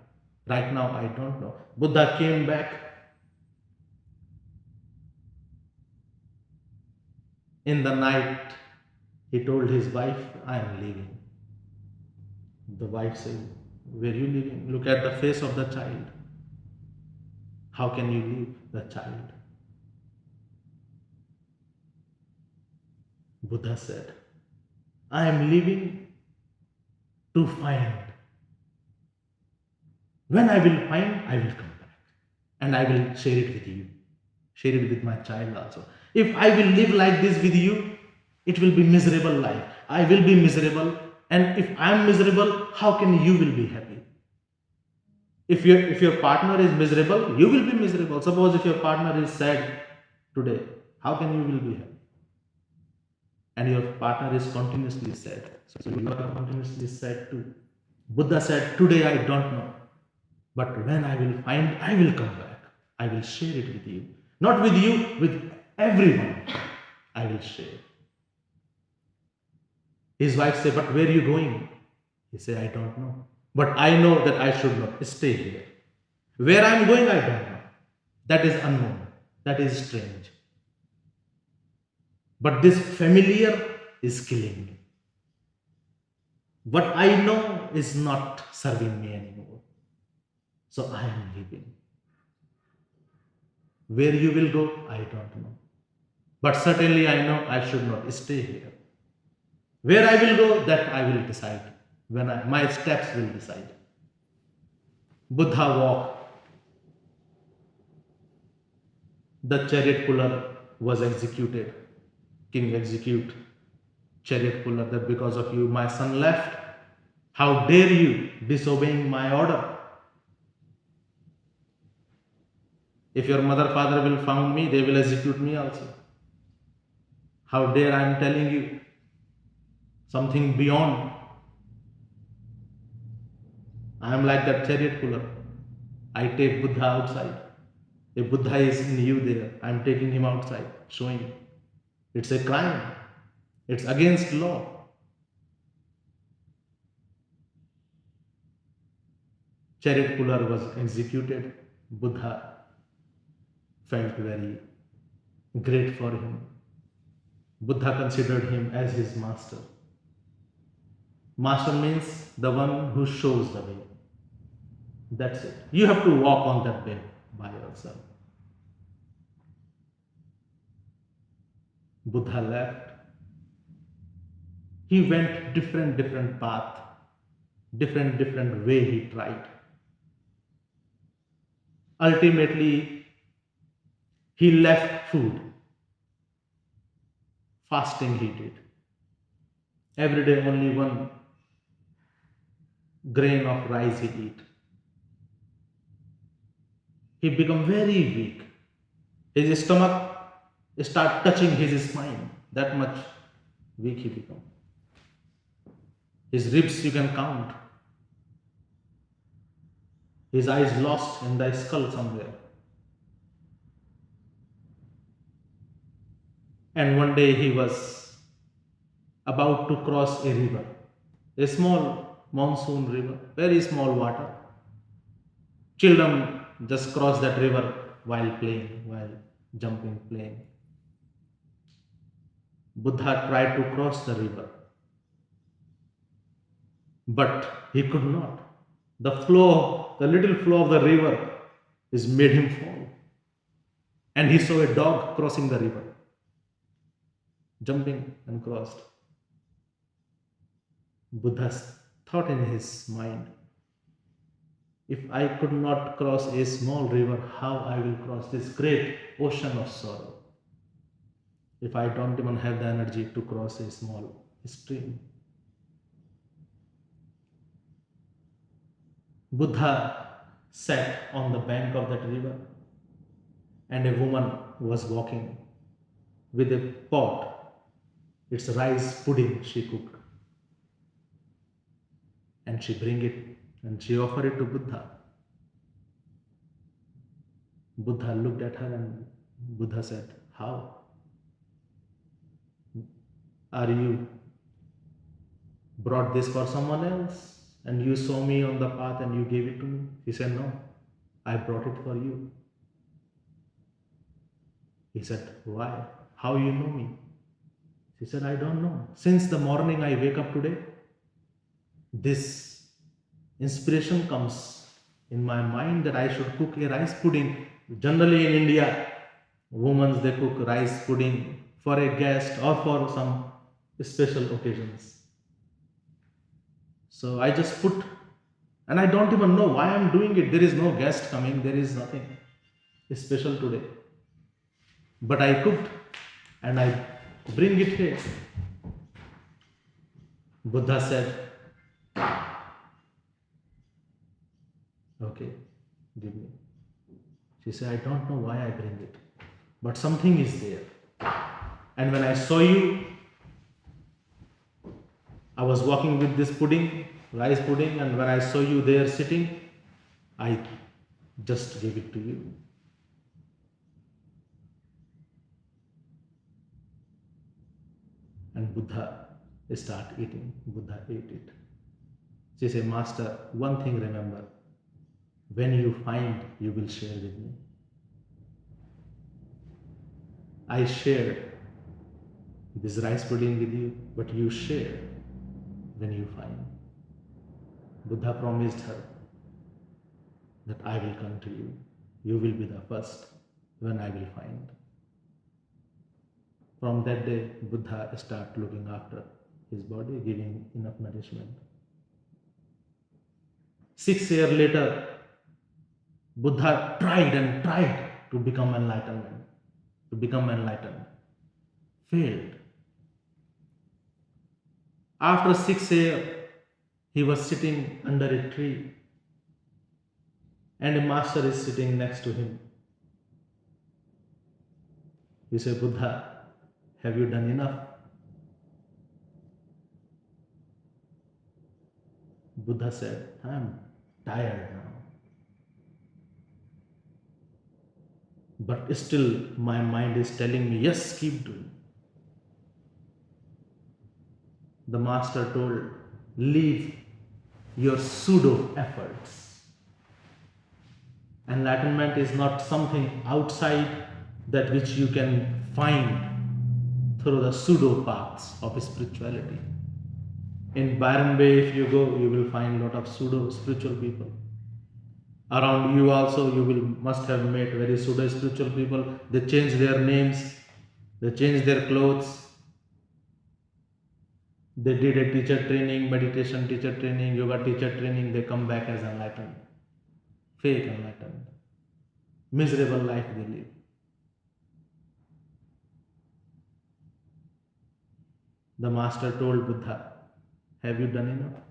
Right now, I don't know. Buddha came back in the night. He told his wife, I am leaving. The wife said, where are you leaving? Look at the face of the child. How can you leave the child? Buddha said, I am leaving to find. When I will find, I will come back. And I will share it with you. Share it with my child also. If I will live like this with you, it will be miserable life. I will be miserable. And if I am miserable, how can you will be happy? If your partner is miserable, you will be miserable. Suppose if your partner is sad today, how can you will be happy? And your partner is continuously sad. So you are continuously sad too. Buddha said, today I don't know. But when I will find, I will come back. I will share it with you. Not with you, with everyone. I will share. His wife said, but where are you going? He said, I don't know. But I know that I should not stay here. Where I am going, I don't know. That is unknown. That is strange. But this familiar is killing me. What I know is not serving me anymore. So I am leaving. Where you will go, I don't know. But certainly I know I should not stay here. Where I will go, that I will decide. My steps will decide. Buddha walked. The chariot puller was executed. King execute chariot puller that because of you my son left. How dare you disobeying my order? If your mother father will found me, they will execute me also. How dare I am telling you something beyond. I am like that chariot puller. I take Buddha outside. If Buddha is in you there, I am taking him outside, showing. It's a crime. It's against law. Chariot puller was executed. Buddha felt very great for him. Buddha considered him as his master. Master means the one who shows the way. That's it. You have to walk on that way by yourself. Buddha left. He went different path, different way he tried. Ultimately, he left food. Fasting he did. Every day only one grain of rice he eat. He became very weak. His stomach start touching his spine. That much weak he become. His ribs you can count. His eyes lost in the skull somewhere. And one day he was about to cross a river, a small monsoon river, very small water. Children just cross that river while playing, while jumping, playing. Buddha tried to cross the river, but he could not. The little flow of the river is made him fall. And he saw a dog crossing the river, jumping and crossed. Buddha thought in his mind, if I could not cross a small river, how I will cross this great ocean of sorrow? If I don't even have the energy to cross a small stream. Buddha sat on the bank of that river, and a woman was walking with a pot. It's rice pudding she cooked. And she bring it and she offered it to Buddha. Buddha looked at her and Buddha said, how? Are you brought this for someone else? And you saw me on the path and you gave it to me? He said, no, I brought it for you. He said, why? How you know me? She said, I don't know. Since the morning I wake up today, this inspiration comes in my mind that I should cook a rice pudding. Generally in India, women they cook rice pudding for a guest or for some special occasions. So I just put, and I don't even know why I'm doing it. There is no guest coming, there is nothing special today. But I cooked and I bring it here. Buddha said, okay, give me. She said, I don't know why I bring it, but something is there. And when I saw you, I was walking with this pudding, rice pudding, and when I saw you there sitting, I just gave it to you. And Buddha start eating. Buddha ate it. She said, Master, one thing remember, when you find, you will share with me. I shared this rice pudding with you, but you share when you find. Buddha promised her that I will come to you. You will be the first when I will find. From that day, Buddha started looking after his body, giving enough nourishment. 6 years later, Buddha tried and tried to become enlightened. Failed. After 6 years, he was sitting under a tree and a master is sitting next to him. He said, Buddha, have you done enough? Buddha said, I'm tired now. But still my mind is telling me, yes, keep doing. The master told, leave your pseudo efforts. Enlightenment is not something outside that which you can find through the pseudo paths of spirituality. In Byron Bay, if you go, you will find a lot of pseudo spiritual people. Around you also, you must have met very pseudo spiritual people. They change their names, they change their clothes. They did a teacher training, meditation teacher training, yoga teacher training. They come back as enlightened, fake enlightened. Miserable life they live. The master told Buddha, have you done enough?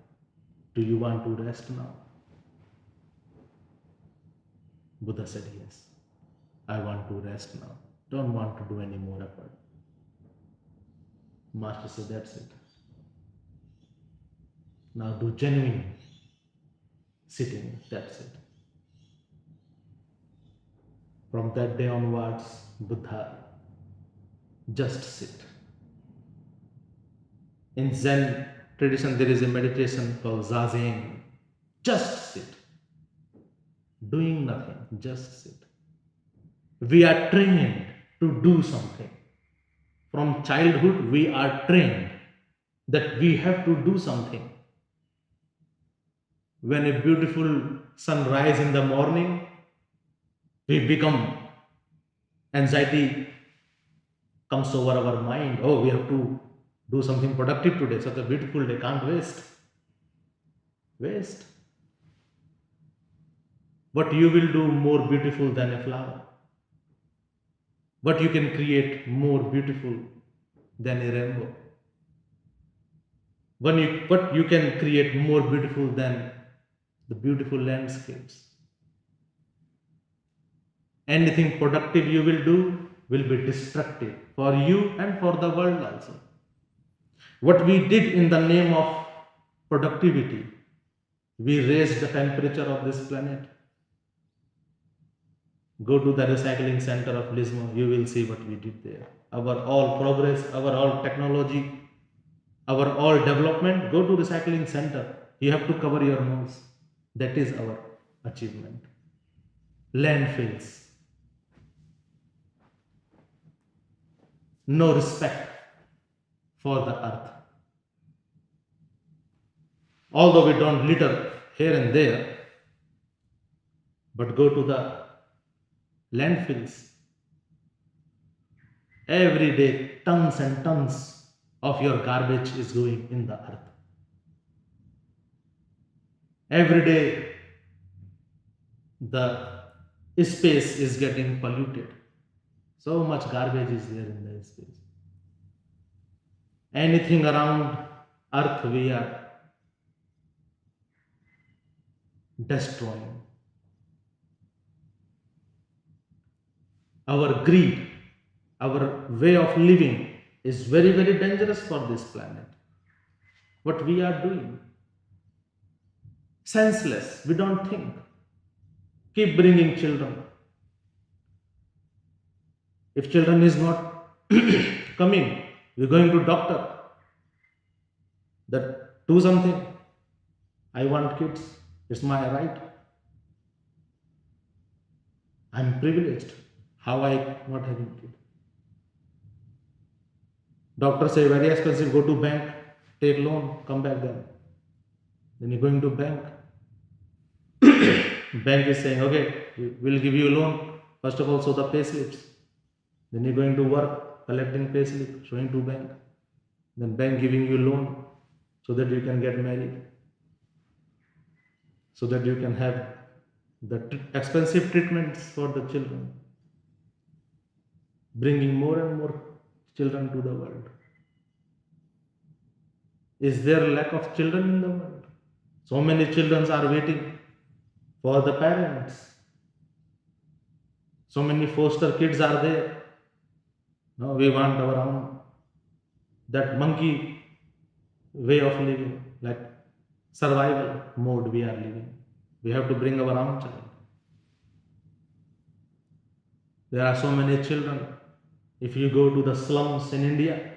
Do you want to rest now? Buddha said, yes, I want to rest now. Don't want to do any more effort. Master said, that's it. Now do genuine sitting. That's it. From that day onwards, Buddha just sit. In Zen tradition, there is a meditation called Zazen. Just sit. Doing nothing, just sit. We are trained to do something. From childhood, we are trained that we have to do something. When a beautiful sunrise in the morning, we become anxiety comes over our mind. Oh, we have to do something productive today. Such a beautiful day, can't waste. Waste. What you will do more beautiful than a flower? What you can create more beautiful than a rainbow? What you can create more beautiful than the beautiful landscapes? Anything productive you will do will be destructive for you and for the world also. What we did in the name of productivity, we raised the temperature of this planet. Go to the recycling center of Lisbon, you will see what we did there. Our all progress, our all technology, our all development, go to recycling center. You have to cover your nose. That is our achievement. Landfills. No respect for the earth. Although we don't litter here and there, but go to the landfills. Every day, tons and tons of your garbage is going in the earth. Every day, the space is getting polluted. So much garbage is there in the space. Anything around earth we are destroying. Our greed, our way of living is very, very dangerous for this planet. What we are doing, senseless, we don't think. Keep bringing children. If children is not coming, we're going to doctor. That do something. I want kids. It's my right. I'm privileged. How I not having kid? Doctor say very expensive. Go to bank, take loan, come back then. Then you're going to bank. Bank is saying, okay, we'll give you a loan. First of all, show the pay slips. Then you're going to work, collecting pay slip, showing to bank. Then bank giving you loan so that you can get married. So that you can have the expensive treatments for the children. Bringing more and more children to the world. Is there a lack of children in the world? So many children are waiting for the parents. So many foster kids are there. No, we want our own. That monkey way of living, like survival mode we are living. We have to bring our own child. There are so many children. If you go to the slums in India,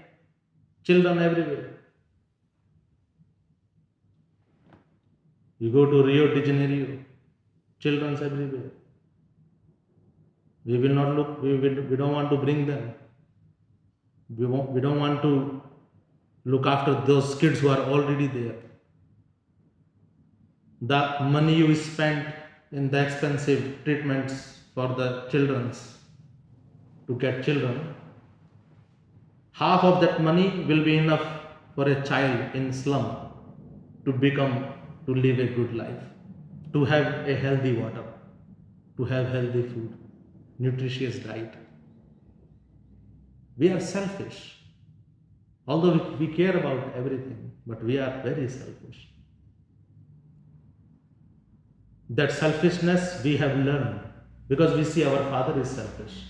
children everywhere. You go to Rio de Janeiro, children everywhere. We will not look, we don't want to bring them. We don't want to look after those kids who are already there. The money you spend in the expensive treatments for the children to get children, half of that money will be enough for a child in slum to live a good life, to have a healthy water, to have healthy food, nutritious diet. We are selfish. Although we care about everything, but we are very selfish. That selfishness we have learned because we see our father is selfish.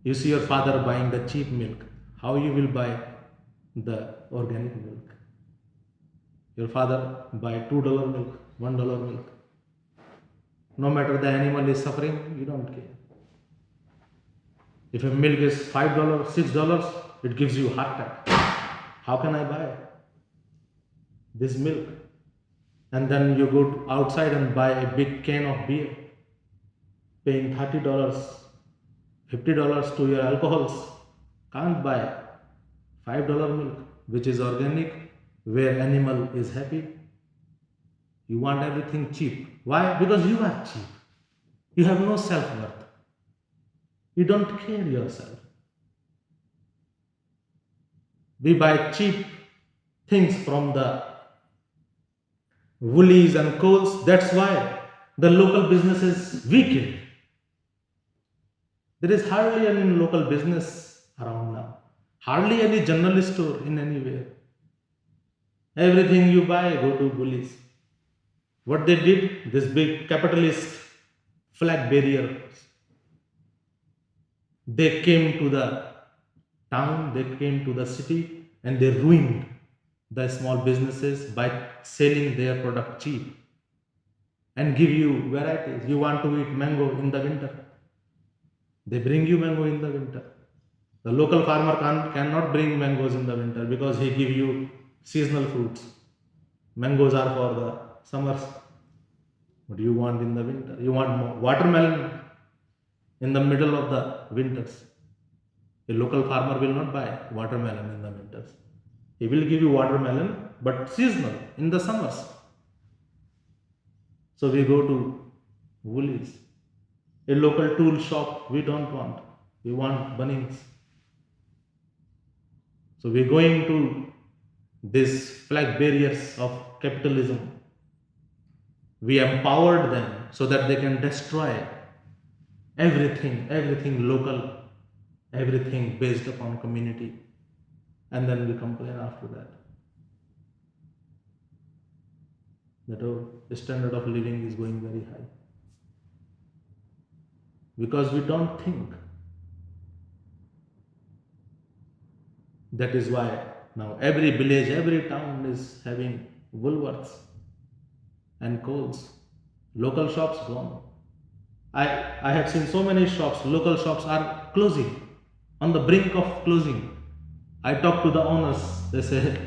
You see your father buying the cheap milk. How you will buy the organic milk? Your father buy $2 milk, $1 milk. No matter the animal is suffering, you don't care. If a milk is $5, $6, it gives you heart attack. How can I buy this milk? And then you go outside and buy a big can of beer, paying $30, $50 to your alcohols. Can't buy $5 milk, which is organic, where animal is happy. You want everything cheap. Why? Because you are cheap. You have no self-worth. You don't care yourself. We buy cheap things from the Woolies and Coles. That's why the local businesses weaken. There is hardly any local business around now. Hardly any general store in anywhere. Everything you buy, go to Woolies. What they did, this big capitalist flag barriers, they came to the town, they came to the city, and they ruined the small businesses by selling their product cheap and give you varieties. You want to eat mango in the winter, they bring you mango in the winter. The local farmer cannot bring mangoes in the winter because he give you seasonal fruits. Mangoes are for the summers. What do you want in the winter? You want more watermelon in the middle of the winters. A local farmer will not buy watermelon in the winters. He will give you watermelon, but seasonal in the summers. So we go to Woolies. A local tool shop we don't want. We want Bunnings. So we're going to these flag barriers of capitalism. We empowered them so that they can destroy everything local, everything based upon community. And then we complain after that our standard of living is going very high. Because we don't think. That is why now every village, every town is having Woolworths and Coles. Local shops gone. I have seen so many shops, local shops are closing, on the brink of closing. I talk to the owners, they say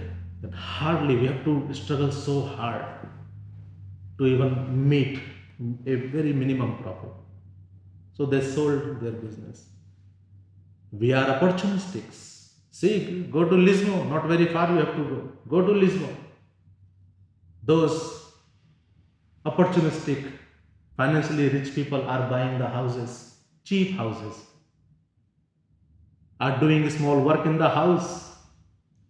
that hardly we have to struggle so hard to even meet a very minimum profit. So they sold their business. We are opportunistics. See, go to Lismo, not very far you have to go. Go to Lismo. Those opportunistic, financially rich people are buying the houses, cheap houses, are doing small work in the house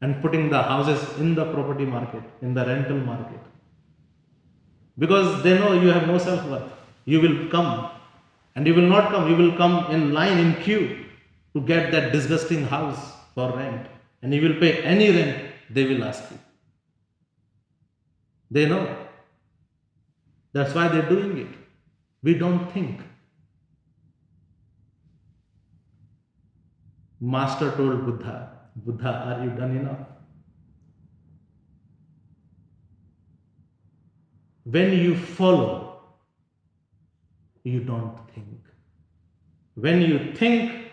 and putting the houses in the property market, in the rental market. Because they know you have no self-worth. You will come and you will not come, you will come in line, in queue to get that disgusting house for rent. And you will pay any rent they will ask you. They know. That's why they're doing it. We don't think. Master told Buddha, Buddha, are you done enough? When you follow, you don't think. When you think,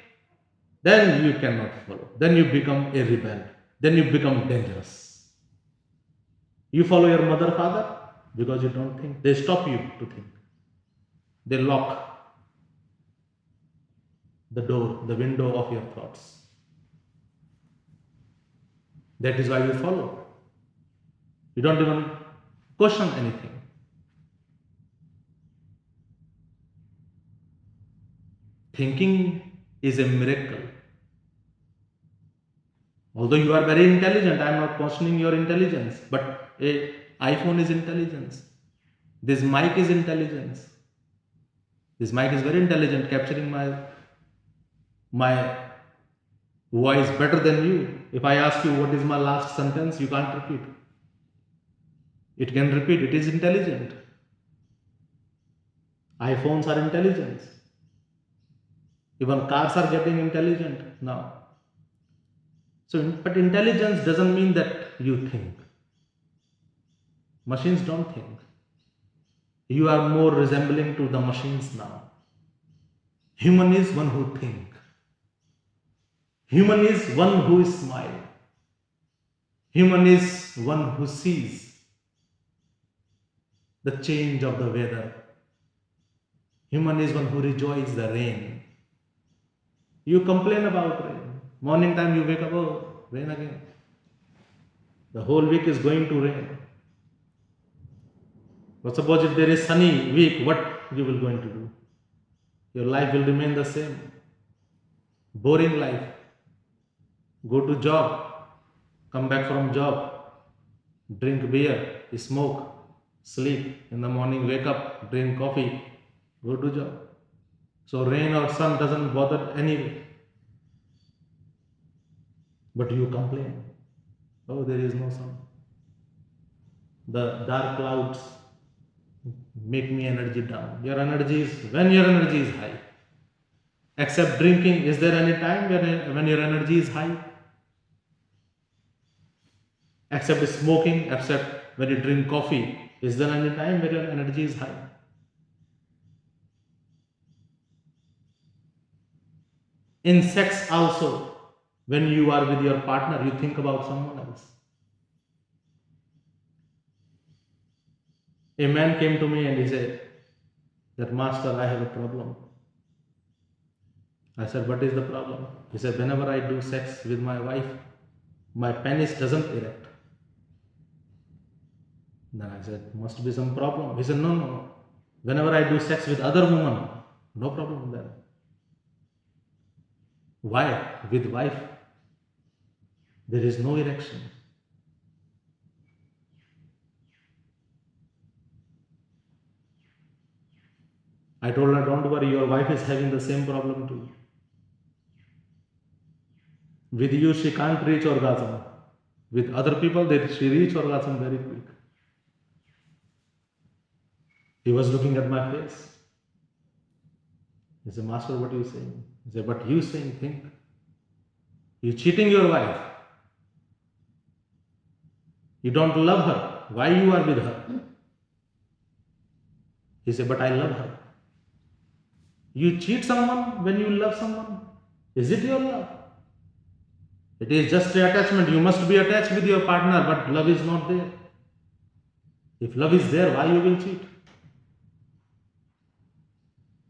then you cannot follow. Then you become a rebel. Then you become dangerous. You follow your mother, father because you don't think. They stop you to think. They lock the door, the window of your thoughts. That is why you follow. You don't even question anything. Thinking is a miracle. Although you are very intelligent, I am not questioning your intelligence, but a iPhone is intelligence. This mic is intelligence. This mic is very intelligent, capturing my voice better than you. If I ask you what is my last sentence, you can't repeat. It can repeat, it is intelligent. iPhones are intelligence. Even cars are getting intelligent now. So, but intelligence doesn't mean that you think. Machines don't think. You are more resembling to the machines now. Human is one who think. Human is one who smile. Human is one who sees the change of the weather. Human is one who rejoices the rain. You complain about rain. Morning time you wake up, oh, rain again. The whole week is going to rain. But suppose if there is sunny week, what you will going to do? Your life will remain the same. Boring life. Go to job, come back from job, drink beer, smoke, sleep. In the morning, wake up, drink coffee, go to job. So rain or sun doesn't bother anyway. But you complain. Oh, there is no sun. The dark clouds make me energy down. Your energy is when your energy is high. Except drinking, is there any time when your energy is high? Except smoking, except when you drink coffee, is there any time where your energy is high? In sex also, when you are with your partner, you think about someone else. A man came to me and he said that, Master, I have a problem. I said, what is the problem? He said, whenever I do sex with my wife, my penis doesn't erect. Then I said, must be some problem. He said, no, no. Whenever I do sex with other women, no problem there. Why? With wife, there is no erection. I told her, don't worry, your wife is having the same problem too. With you, she can't reach orgasm. With other people, she reach orgasm very quick. He was looking at my face. He said, Master, what are you saying? He said, but you saying, think. You cheating your wife. You don't love her. Why you are with her? He said, but I love her. You cheat someone when you love someone? Is it your love? It is just an attachment. You must be attached with your partner, but love is not there. If love is there, why you will cheat?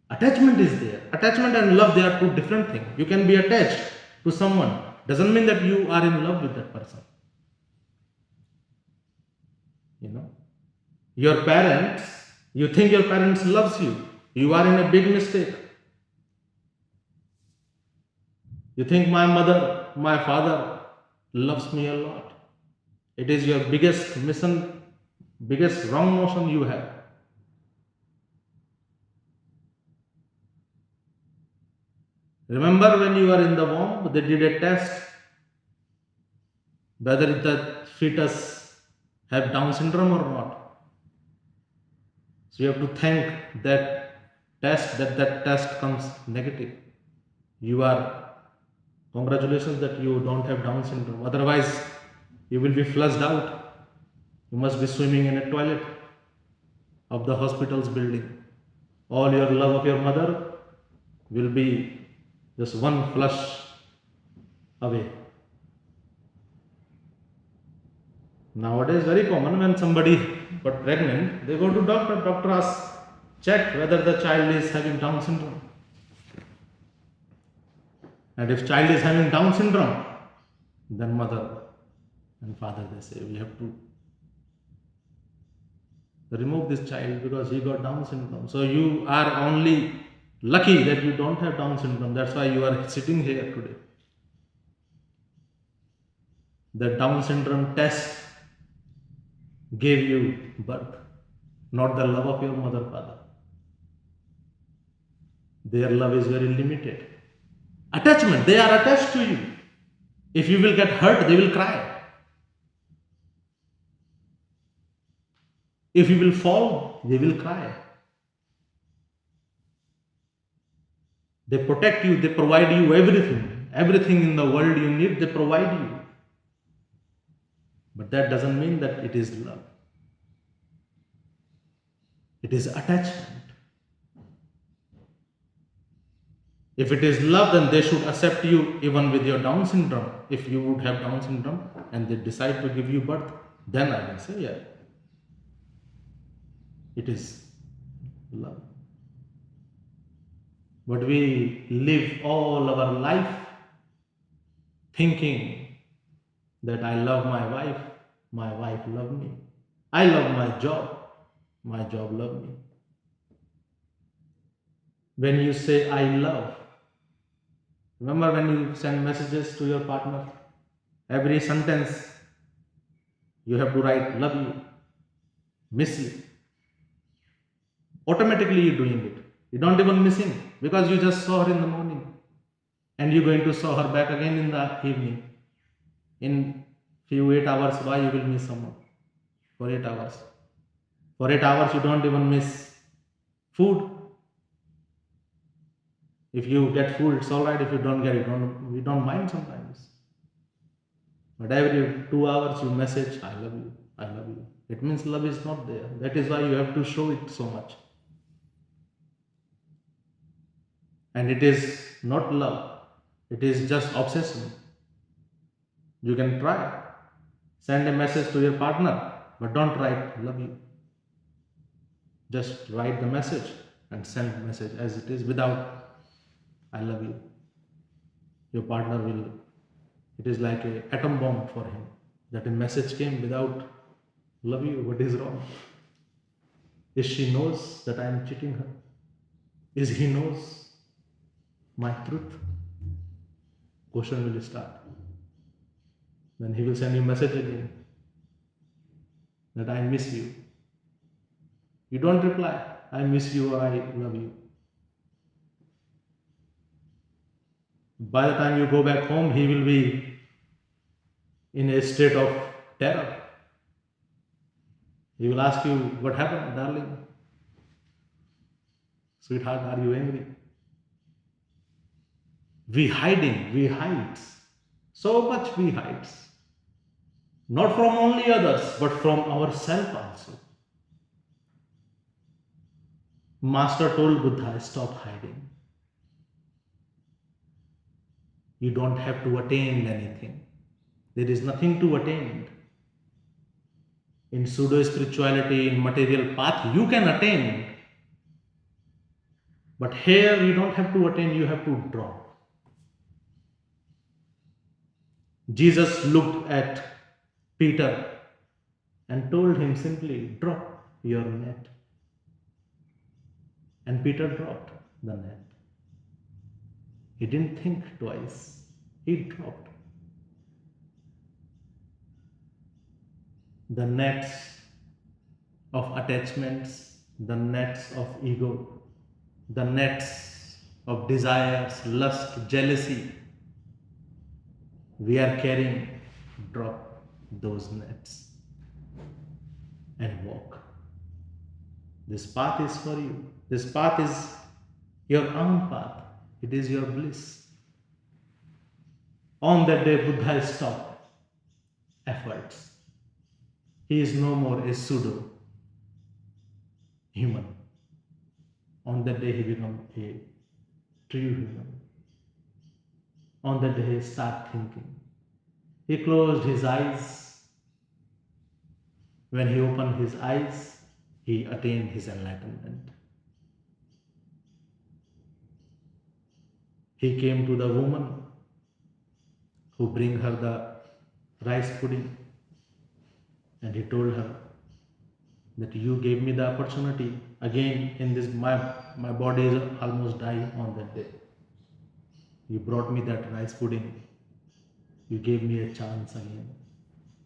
Attachment is there. Attachment and love, they are two different things. You can be attached to someone. Doesn't mean that you are in love with that person. You know, your parents, you think your parents loves you. You are in a big mistake. You think my mother, my father loves me a lot. It is your biggest mission, biggest wrong notion you have. Remember when you were in the womb, they did a test whether the fetus have Down syndrome or not. So you have to thank that that test comes negative. You are, congratulations that you don't have Down syndrome. Otherwise, you will be flushed out. You must be swimming in a toilet of the hospital's building. All your love of your mother will be just one flush away. Nowadays, very common when somebody got pregnant, they go to doctor. Doctor asks, check whether the child is having Down syndrome. And if child is having Down syndrome, then mother and father, they say, we have to remove this child because he got Down syndrome. So you are only lucky that you don't have Down syndrome. That's why you are sitting here today. The Down syndrome test gave you birth, not the love of your mother, father. Their love is very limited. Attachment, they are attached to you. If you will get hurt, they will cry. If you will fall, they will cry. They protect you, they provide you everything. Everything in the world you need, they provide you. But that doesn't mean that it is love. It is attachment. If it is love, then they should accept you even with your Down syndrome. If you would have Down syndrome and they decide to give you birth, then I will say, yeah, it is love. But we live all our life thinking that I love my wife loves me. I love my job loves me. When you say I love, remember when you send messages to your partner, every sentence you have to write love you, miss you. Automatically you're doing it. You don't even miss him because you just saw her in the morning and you're going to saw her back again in the evening. In few 8 hours, why you will miss someone for 8 hours? For 8 hours, you don't even miss food. If you get food, it's all right. If you don't get it, we don't mind sometimes. But every 2 hours, you message, I love you, I love you. It means love is not there. That is why you have to show it so much. And it is not love, it is just obsession. You can try. Send a message to your partner, but don't write love you. Just write the message and send the message as it is without I love you. Your partner will, it is like an atom bomb for him. That a message came without love you. What is wrong? Is she knows that I am cheating her? Is he knows my truth? Question will start. Then he will send you message again that I miss you. You don't reply, I miss you or I love you. By the time you go back home, he will be in a state of terror. He will ask you, what happened, darling? Sweetheart, are you angry? We hide. So much we hide. Not from only others, but from ourselves also. Master told Buddha, stop hiding. You don't have to attain anything. There is nothing to attain. In pseudo spirituality, in material path, you can attain. But here you don't have to attain, you have to drop. Jesus looked at Peter and told him simply, drop your net. And Peter dropped the net. He didn't think twice. He dropped. The nets of attachments, the nets of ego, the nets of desires, lust, jealousy, we are carrying, drop those nets and walk. This path is for you. This path is your own path. It is your bliss. On that day, Buddha stopped efforts. He is no more a pseudo human. On that day, he became a true human. On that day, he started thinking. He closed his eyes. When he opened his eyes, he attained his enlightenment. He came to the woman who bring her the rice pudding, and he told her that you gave me the opportunity again in this, my body is almost dying on that day. You brought me that rice pudding. You gave me a chance again.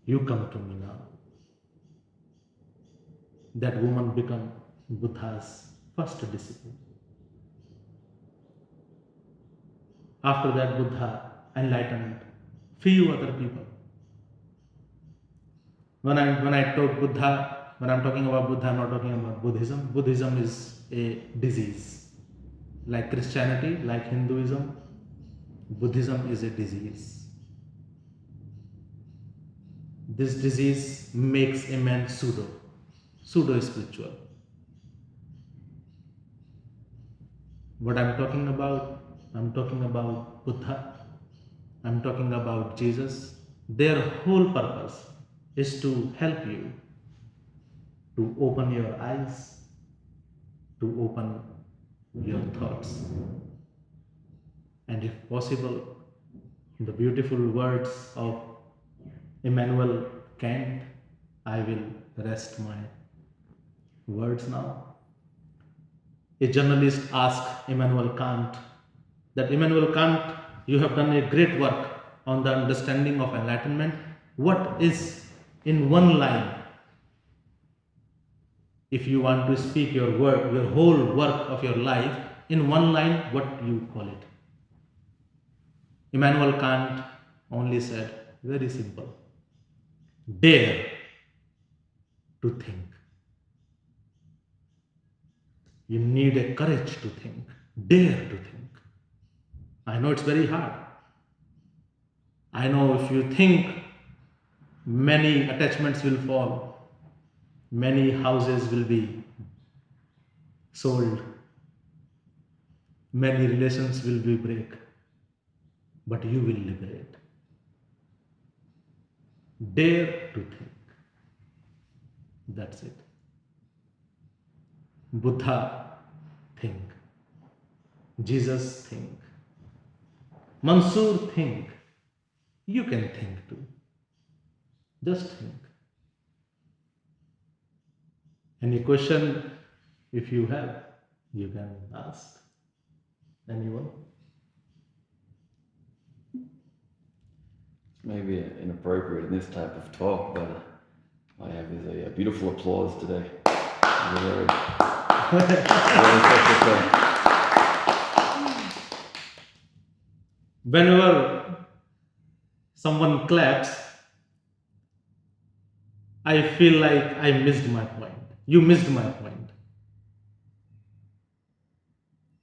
You come to me now. That woman became Buddha's first disciple. After that, Buddha enlightened few other people. When I talk Buddha, when I'm talking about Buddha, I'm not talking about Buddhism. Buddhism is a disease. Like Christianity, like Hinduism, Buddhism is a disease. This disease makes a man pseudo spiritual. What I'm talking about Buddha, I'm talking about Jesus. Their whole purpose is to help you to open your eyes, to open your thoughts. And if possible, the beautiful words of Immanuel Kant, I will rest my words now. A journalist asked Immanuel Kant that Immanuel Kant, you have done a great work on the understanding of enlightenment. What is in one line, if you want to speak your word, your whole work of your life in one line, what do you call it? Immanuel Kant only said, very simple, dare to think. You need a courage to think, dare to think. I know it's very hard. I know if you think, many attachments will fall, many houses will be sold, many relations will be break, but you will liberate. Dare to think. That's it. Buddha, think. Jesus, think. Mansoor, think. You can think too. Just think. Any question, if you have, you can ask anyone. Maybe inappropriate in this type of talk, but I have a beautiful applause today. Very, very special talk. Whenever someone claps, I feel like I missed my point. You missed my point.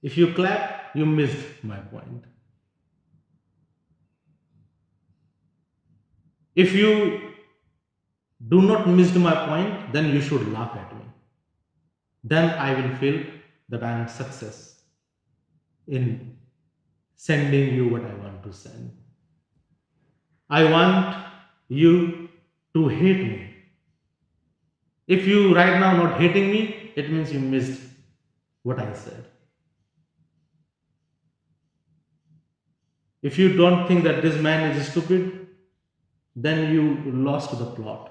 If you clap, you missed my point. If you do not miss my point, then you should laugh at me. Then I will feel that I am success in sending you what I want to send. I want you to hate me. If you right now not hating me, it means you missed what I said. If you don't think that this man is stupid, then you lost the plot.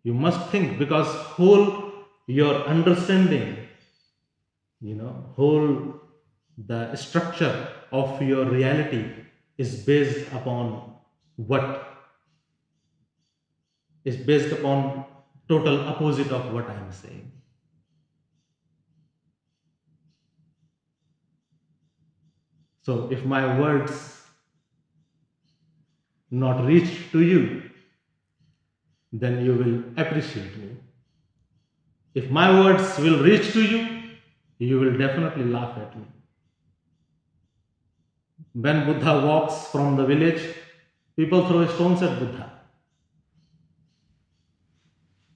You must think, because whole your understanding, whole the structure of your reality is based upon what is based upon total opposite of what I am saying. So if my words not reach to you, then you will appreciate me. If my words will reach to you, you will definitely laugh at me. When Buddha walks from the village, people throw stones at Buddha.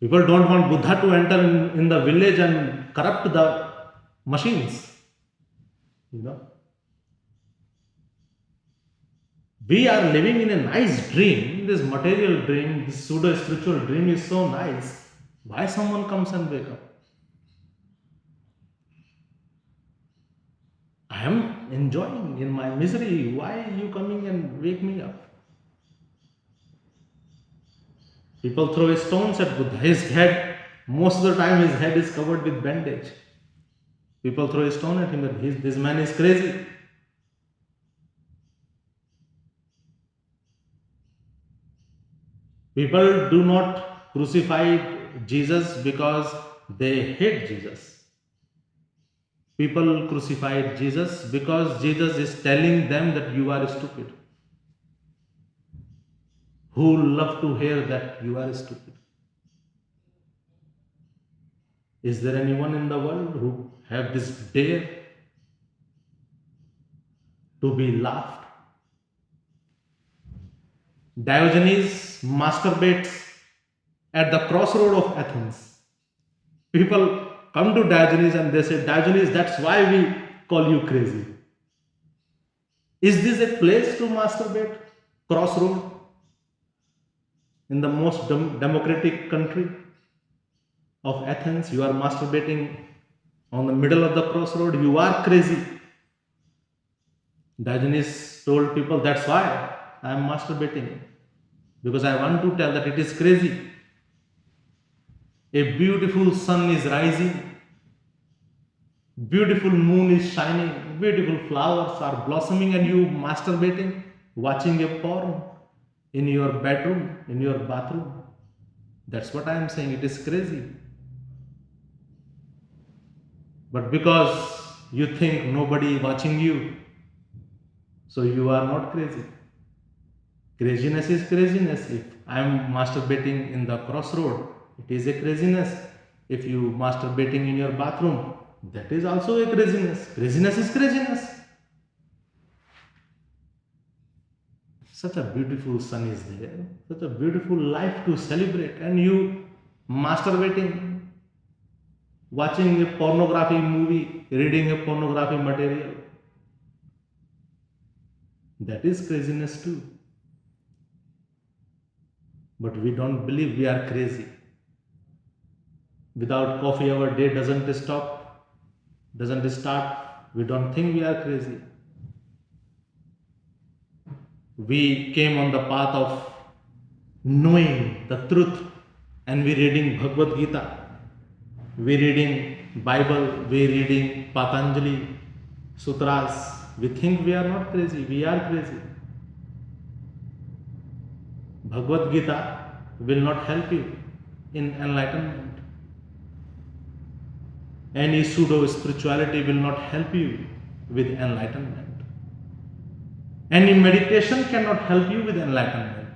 People don't want Buddha to enter in the village and corrupt the machines. We are living in a nice dream. This material dream, this pseudo spiritual dream is so nice. Why someone comes and wake up? I am enjoying in my misery. Why are you coming and wake me up? People throw stones at Buddha. His head, most of the time, his head is covered with bandage. People throw a stone at him that this man is crazy. People do not crucify Jesus because they hate Jesus. People crucified Jesus because Jesus is telling them that you are stupid. Who love to hear that you are stupid? Is there anyone in the world who have this dare to be laughed? Diogenes masturbates at the crossroad of Athens. People come to Diogenes and they say, Diogenes, that's why we call you crazy. Is this a place to masturbate? Crossroad? In the most democratic country of Athens, you are masturbating on the middle of the crossroad. You are crazy. Diogenes told people, that's why I am masturbating. Because I want to tell that it is crazy. A beautiful sun is rising, beautiful moon is shining, beautiful flowers are blossoming, and you masturbating, watching a porn in your bedroom, in your bathroom. That's what I am saying. It is crazy. But because you think nobody watching you, so you are not crazy. Craziness is craziness. If I am masturbating in the crossroad, it is a craziness. If you masturbating in your bathroom, that is also a craziness. Craziness is craziness. Such a beautiful sun is there, such a beautiful life to celebrate, and you masturbating, watching a pornography movie, reading a pornography material. That is craziness too. But we don't believe we are crazy. Without coffee, our day doesn't stop, doesn't start. We don't think we are crazy. We came on the path of knowing the truth, and we reading Bhagavad Gita, we reading Bible, we reading Patanjali Sutras. We think we are not crazy, we are crazy. Bhagavad Gita will not help you in enlightenment. Any pseudo spirituality will not help you with enlightenment. Any meditation cannot help you with enlightenment.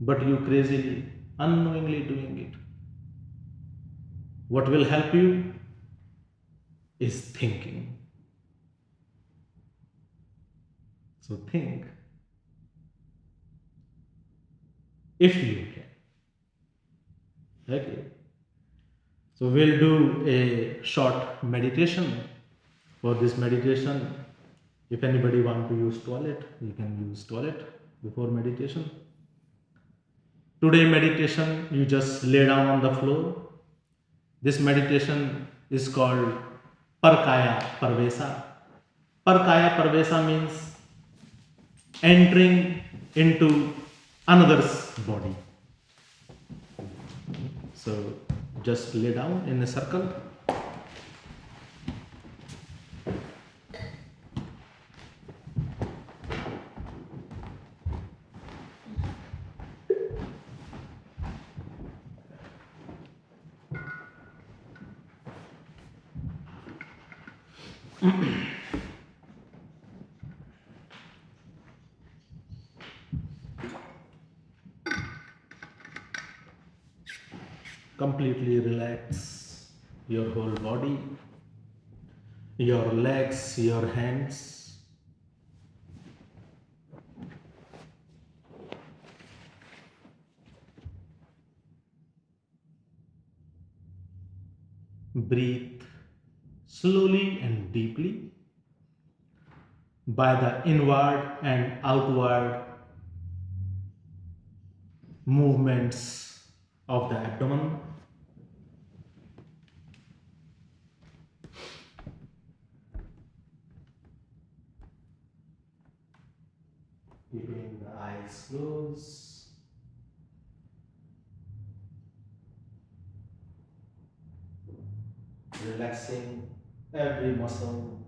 But you crazily, unknowingly doing it. What will help you is thinking. So think if you can. Okay. So we'll do a short meditation. For this meditation, if anybody want to use toilet, you can use toilet before meditation. Today meditation, you just lay down on the floor. This meditation is called Parkaya Parvesa. Parkaya Parvesa means entering into another's body. So just lay down in a circle. Completely relax your whole body, your legs, your hands. Breathe slowly and deeply by the inward and outward movements of the abdomen. Keeping the eyes closed. Relaxing every muscle.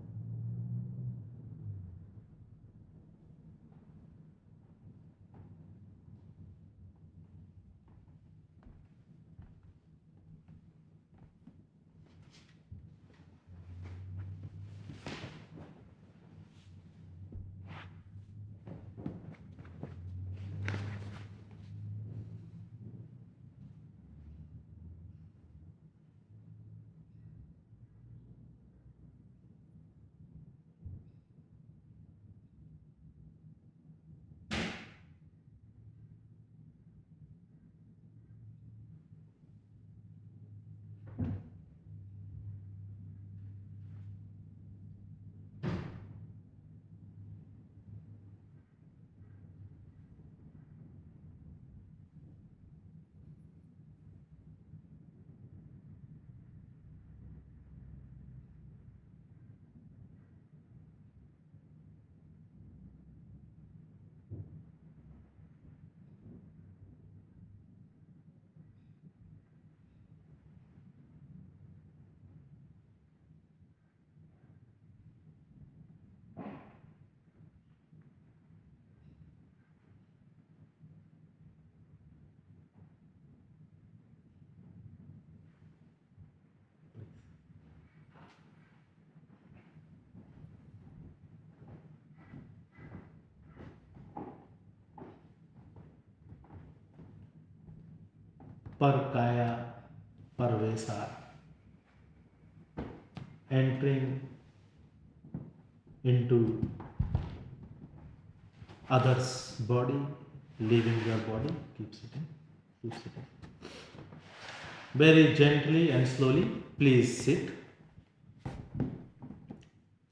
Parkaya, Parvesa, entering into others' body, leaving your body. Keep sitting, keep sitting. Very gently and slowly, please sit.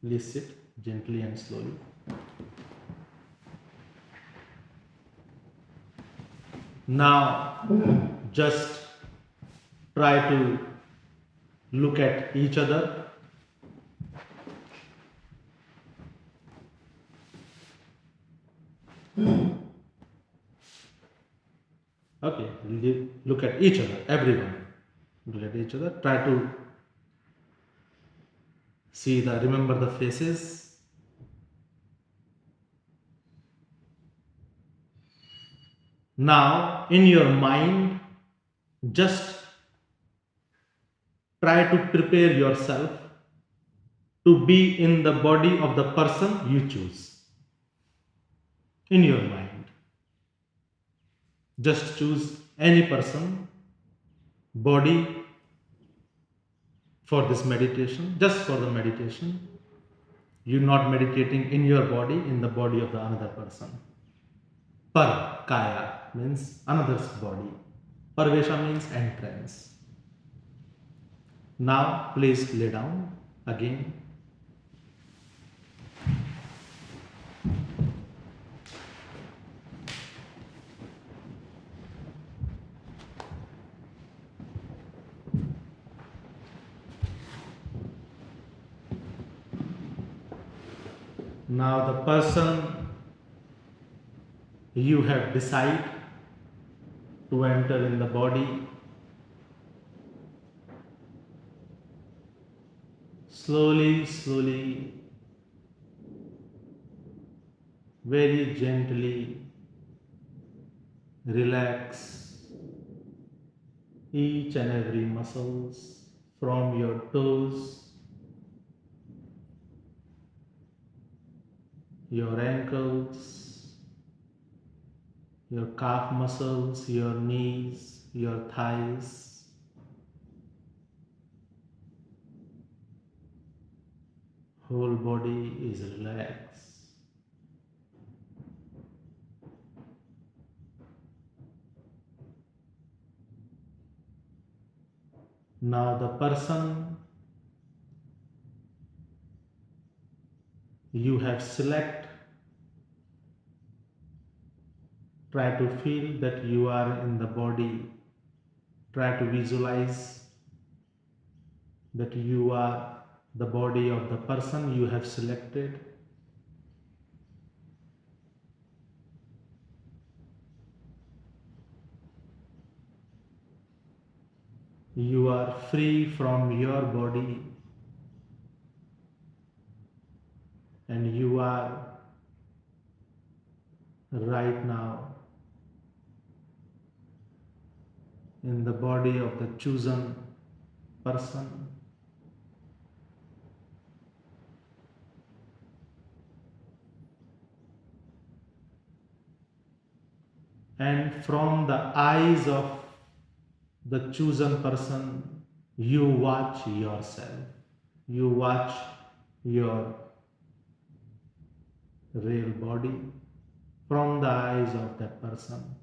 Please sit gently and slowly. Now, just try to look at each other. Okay, look at each other, everyone. Look at each other. Try to remember the faces. Now, in your mind, just try to prepare yourself to be in the body of the person you choose. In your mind, just choose any person, body for this meditation, just for the meditation. You're not meditating in your body, in the body of the another person. Par, kaya, means another's body. Parvesha means entrance. Now, please lay down again. Now, the person you have decided to enter in the body, slowly, slowly, very gently relax each and every muscles from your toes, your ankles, your calf muscles, your knees, your thighs. Whole body is relaxed. Now the person you have select, try to feel that you are in the body. Try to visualize that you are the body of the person you have selected. You are free from your body and you are right now in the body of the chosen person. And from the eyes of the chosen person, you watch yourself. You watch your real body from the eyes of that person.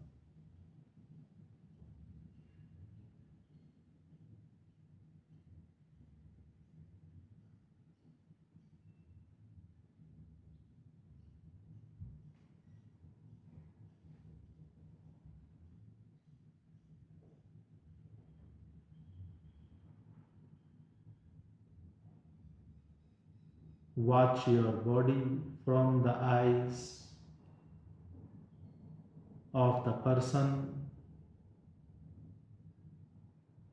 Watch your body from the eyes of the person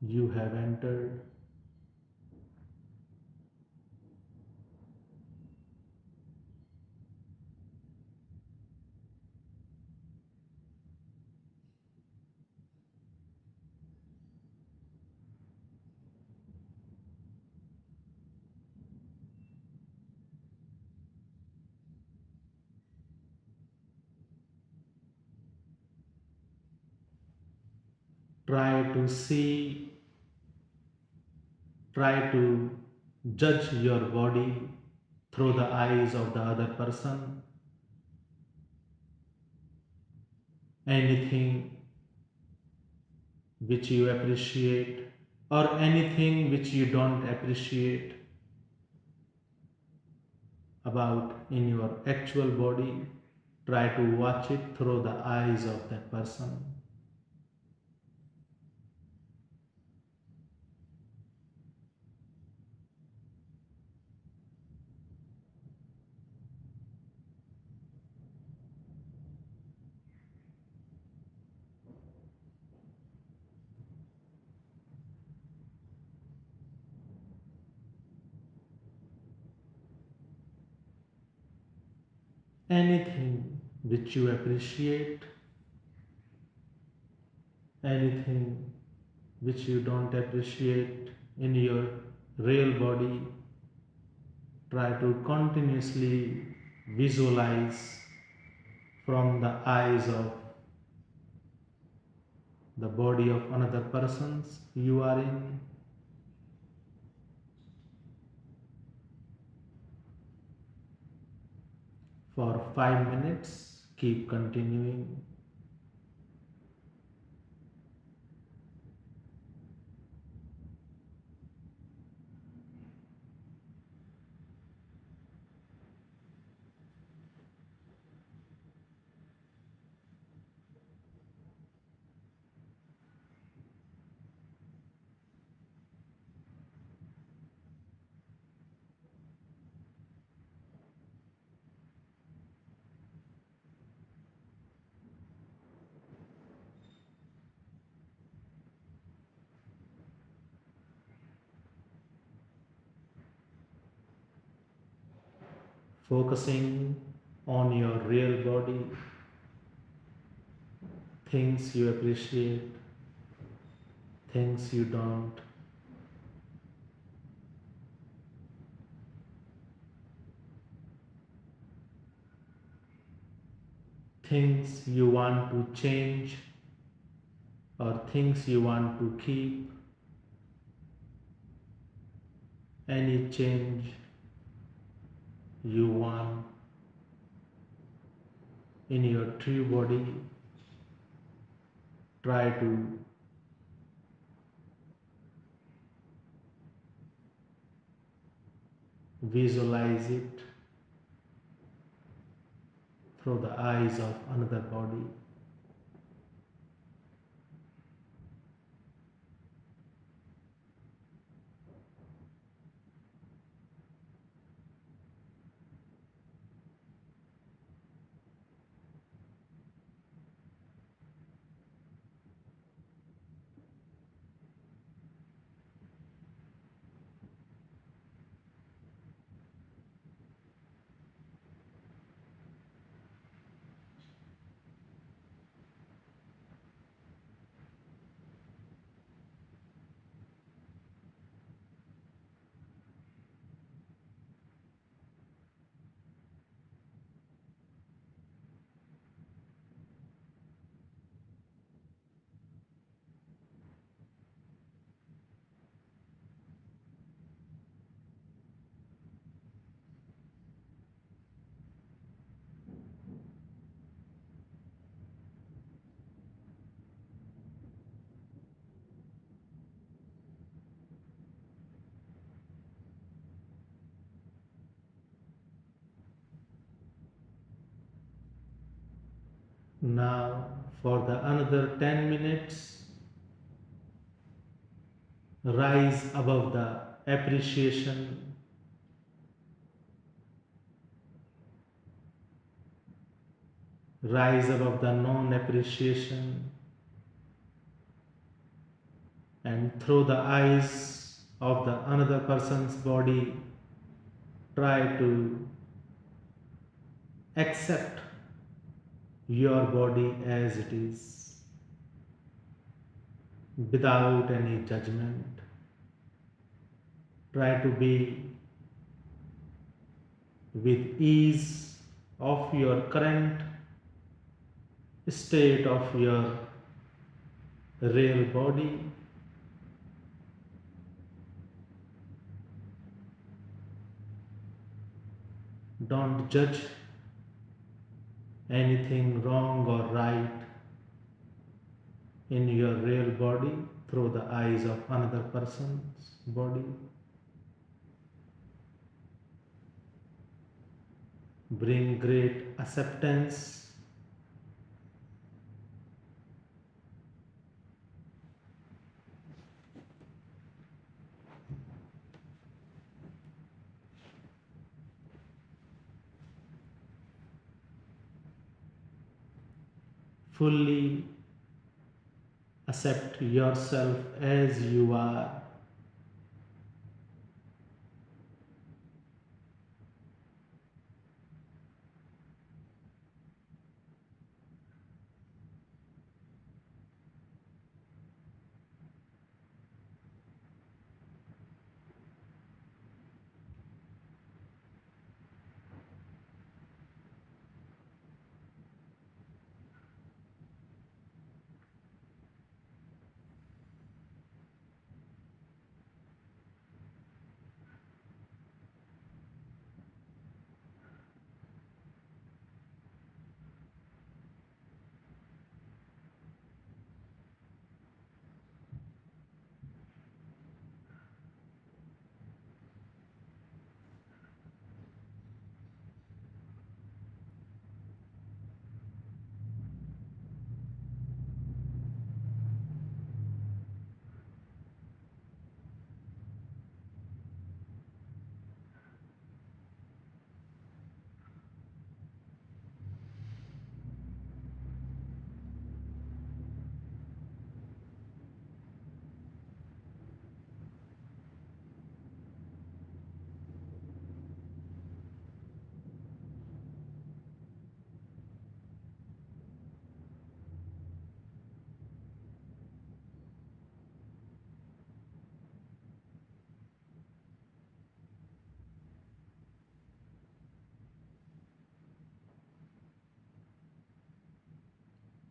you have entered. Try to see, try to judge your body through the eyes of the other person. Anything which you appreciate or anything which you don't appreciate about in your actual body, try to watch it through the eyes of that person. Anything which you appreciate, anything which you don't appreciate in your real body, try to continuously visualize from the eyes of the body of another person's you are in. For 5 minutes, keep continuing. Focusing on your real body, things you appreciate, things you don't, things you want to change or things you want to keep. Any change you want in your true body, try to visualize it through the eyes of another body. Now, for the another 10 minutes, rise above the appreciation, rise above the non appreciation, and through the eyes of the another person's body, try to accept your body as it is without any judgment. Try to be with ease of your current state of your real body. Don't judge anything wrong or right in your real body through the eyes of another person's body. Bring great acceptance. Fully accept yourself as you are.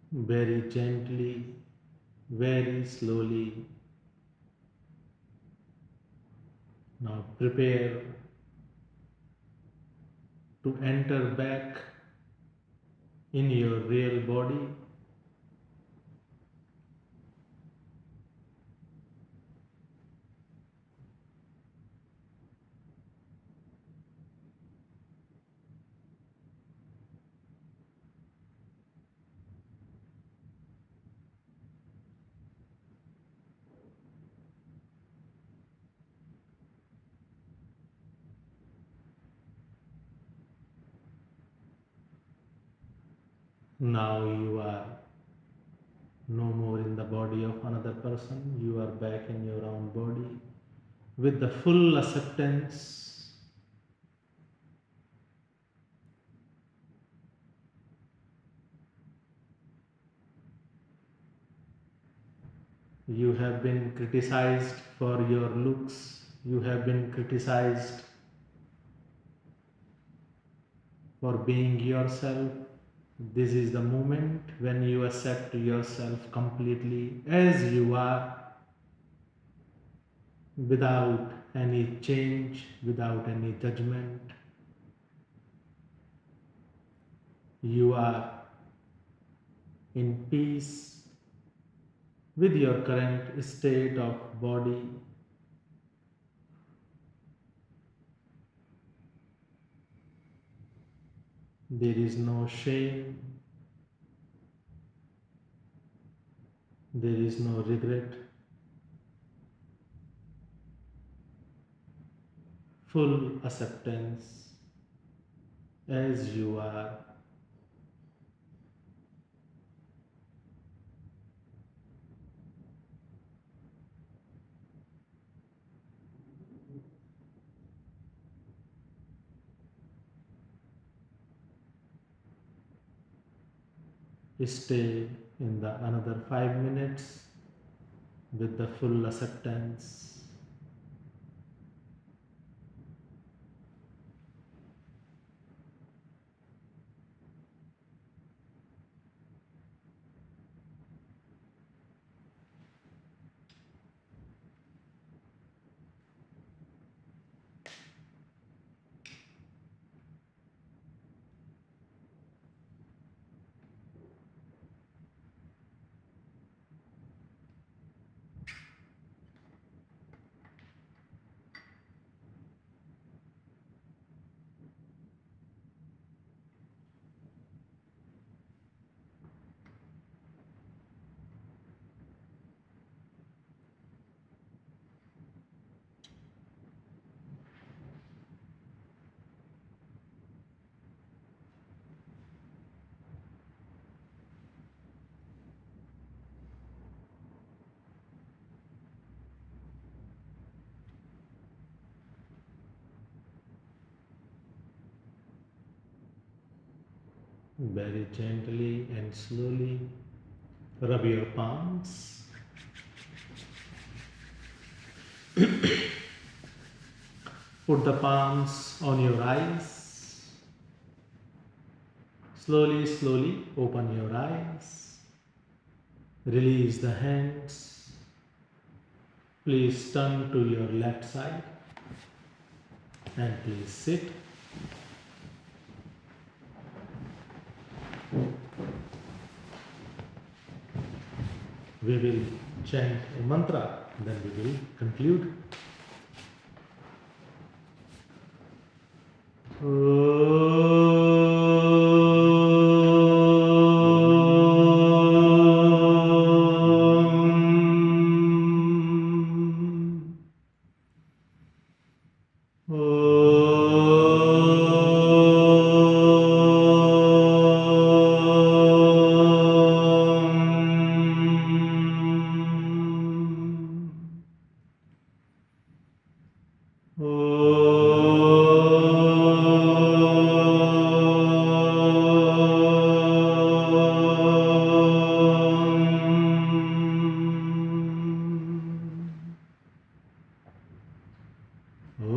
Very gently, very slowly. Now prepare to enter back in your real body. Now you are no more in the body of another person. You are back in your own body with the full acceptance. You have been criticized for your looks. You have been criticized for being yourself. This is the moment when you accept yourself completely as you are, without any change, without any judgment. You are in peace with your current state of body. There is no shame, there is no regret. Full acceptance as you are. Stay in the another 5 minutes with the full acceptance. Very gently and slowly rub your palms. Put the palms on your eyes. Slowly, slowly open your eyes. Release the hands. Please turn to your left side and please sit. We will chant a mantra, then we will conclude. Om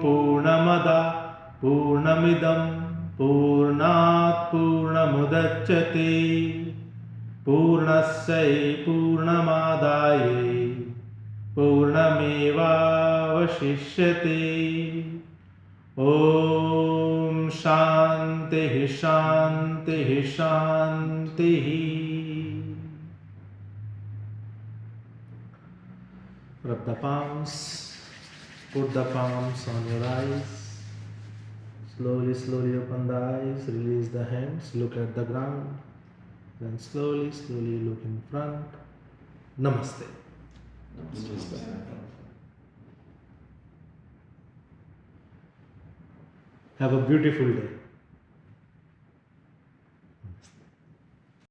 Purnamada Purnamidam Purnat Purnamudachyate Purnasya Purnamadaye Purnamevavashishyate Om Shanti Shanti Shanti. Rub the palms, put the palms on your eyes. Slowly, slowly open the eyes, release the hands, look at the ground. Then slowly, slowly look in front. Namaste. Have a beautiful day.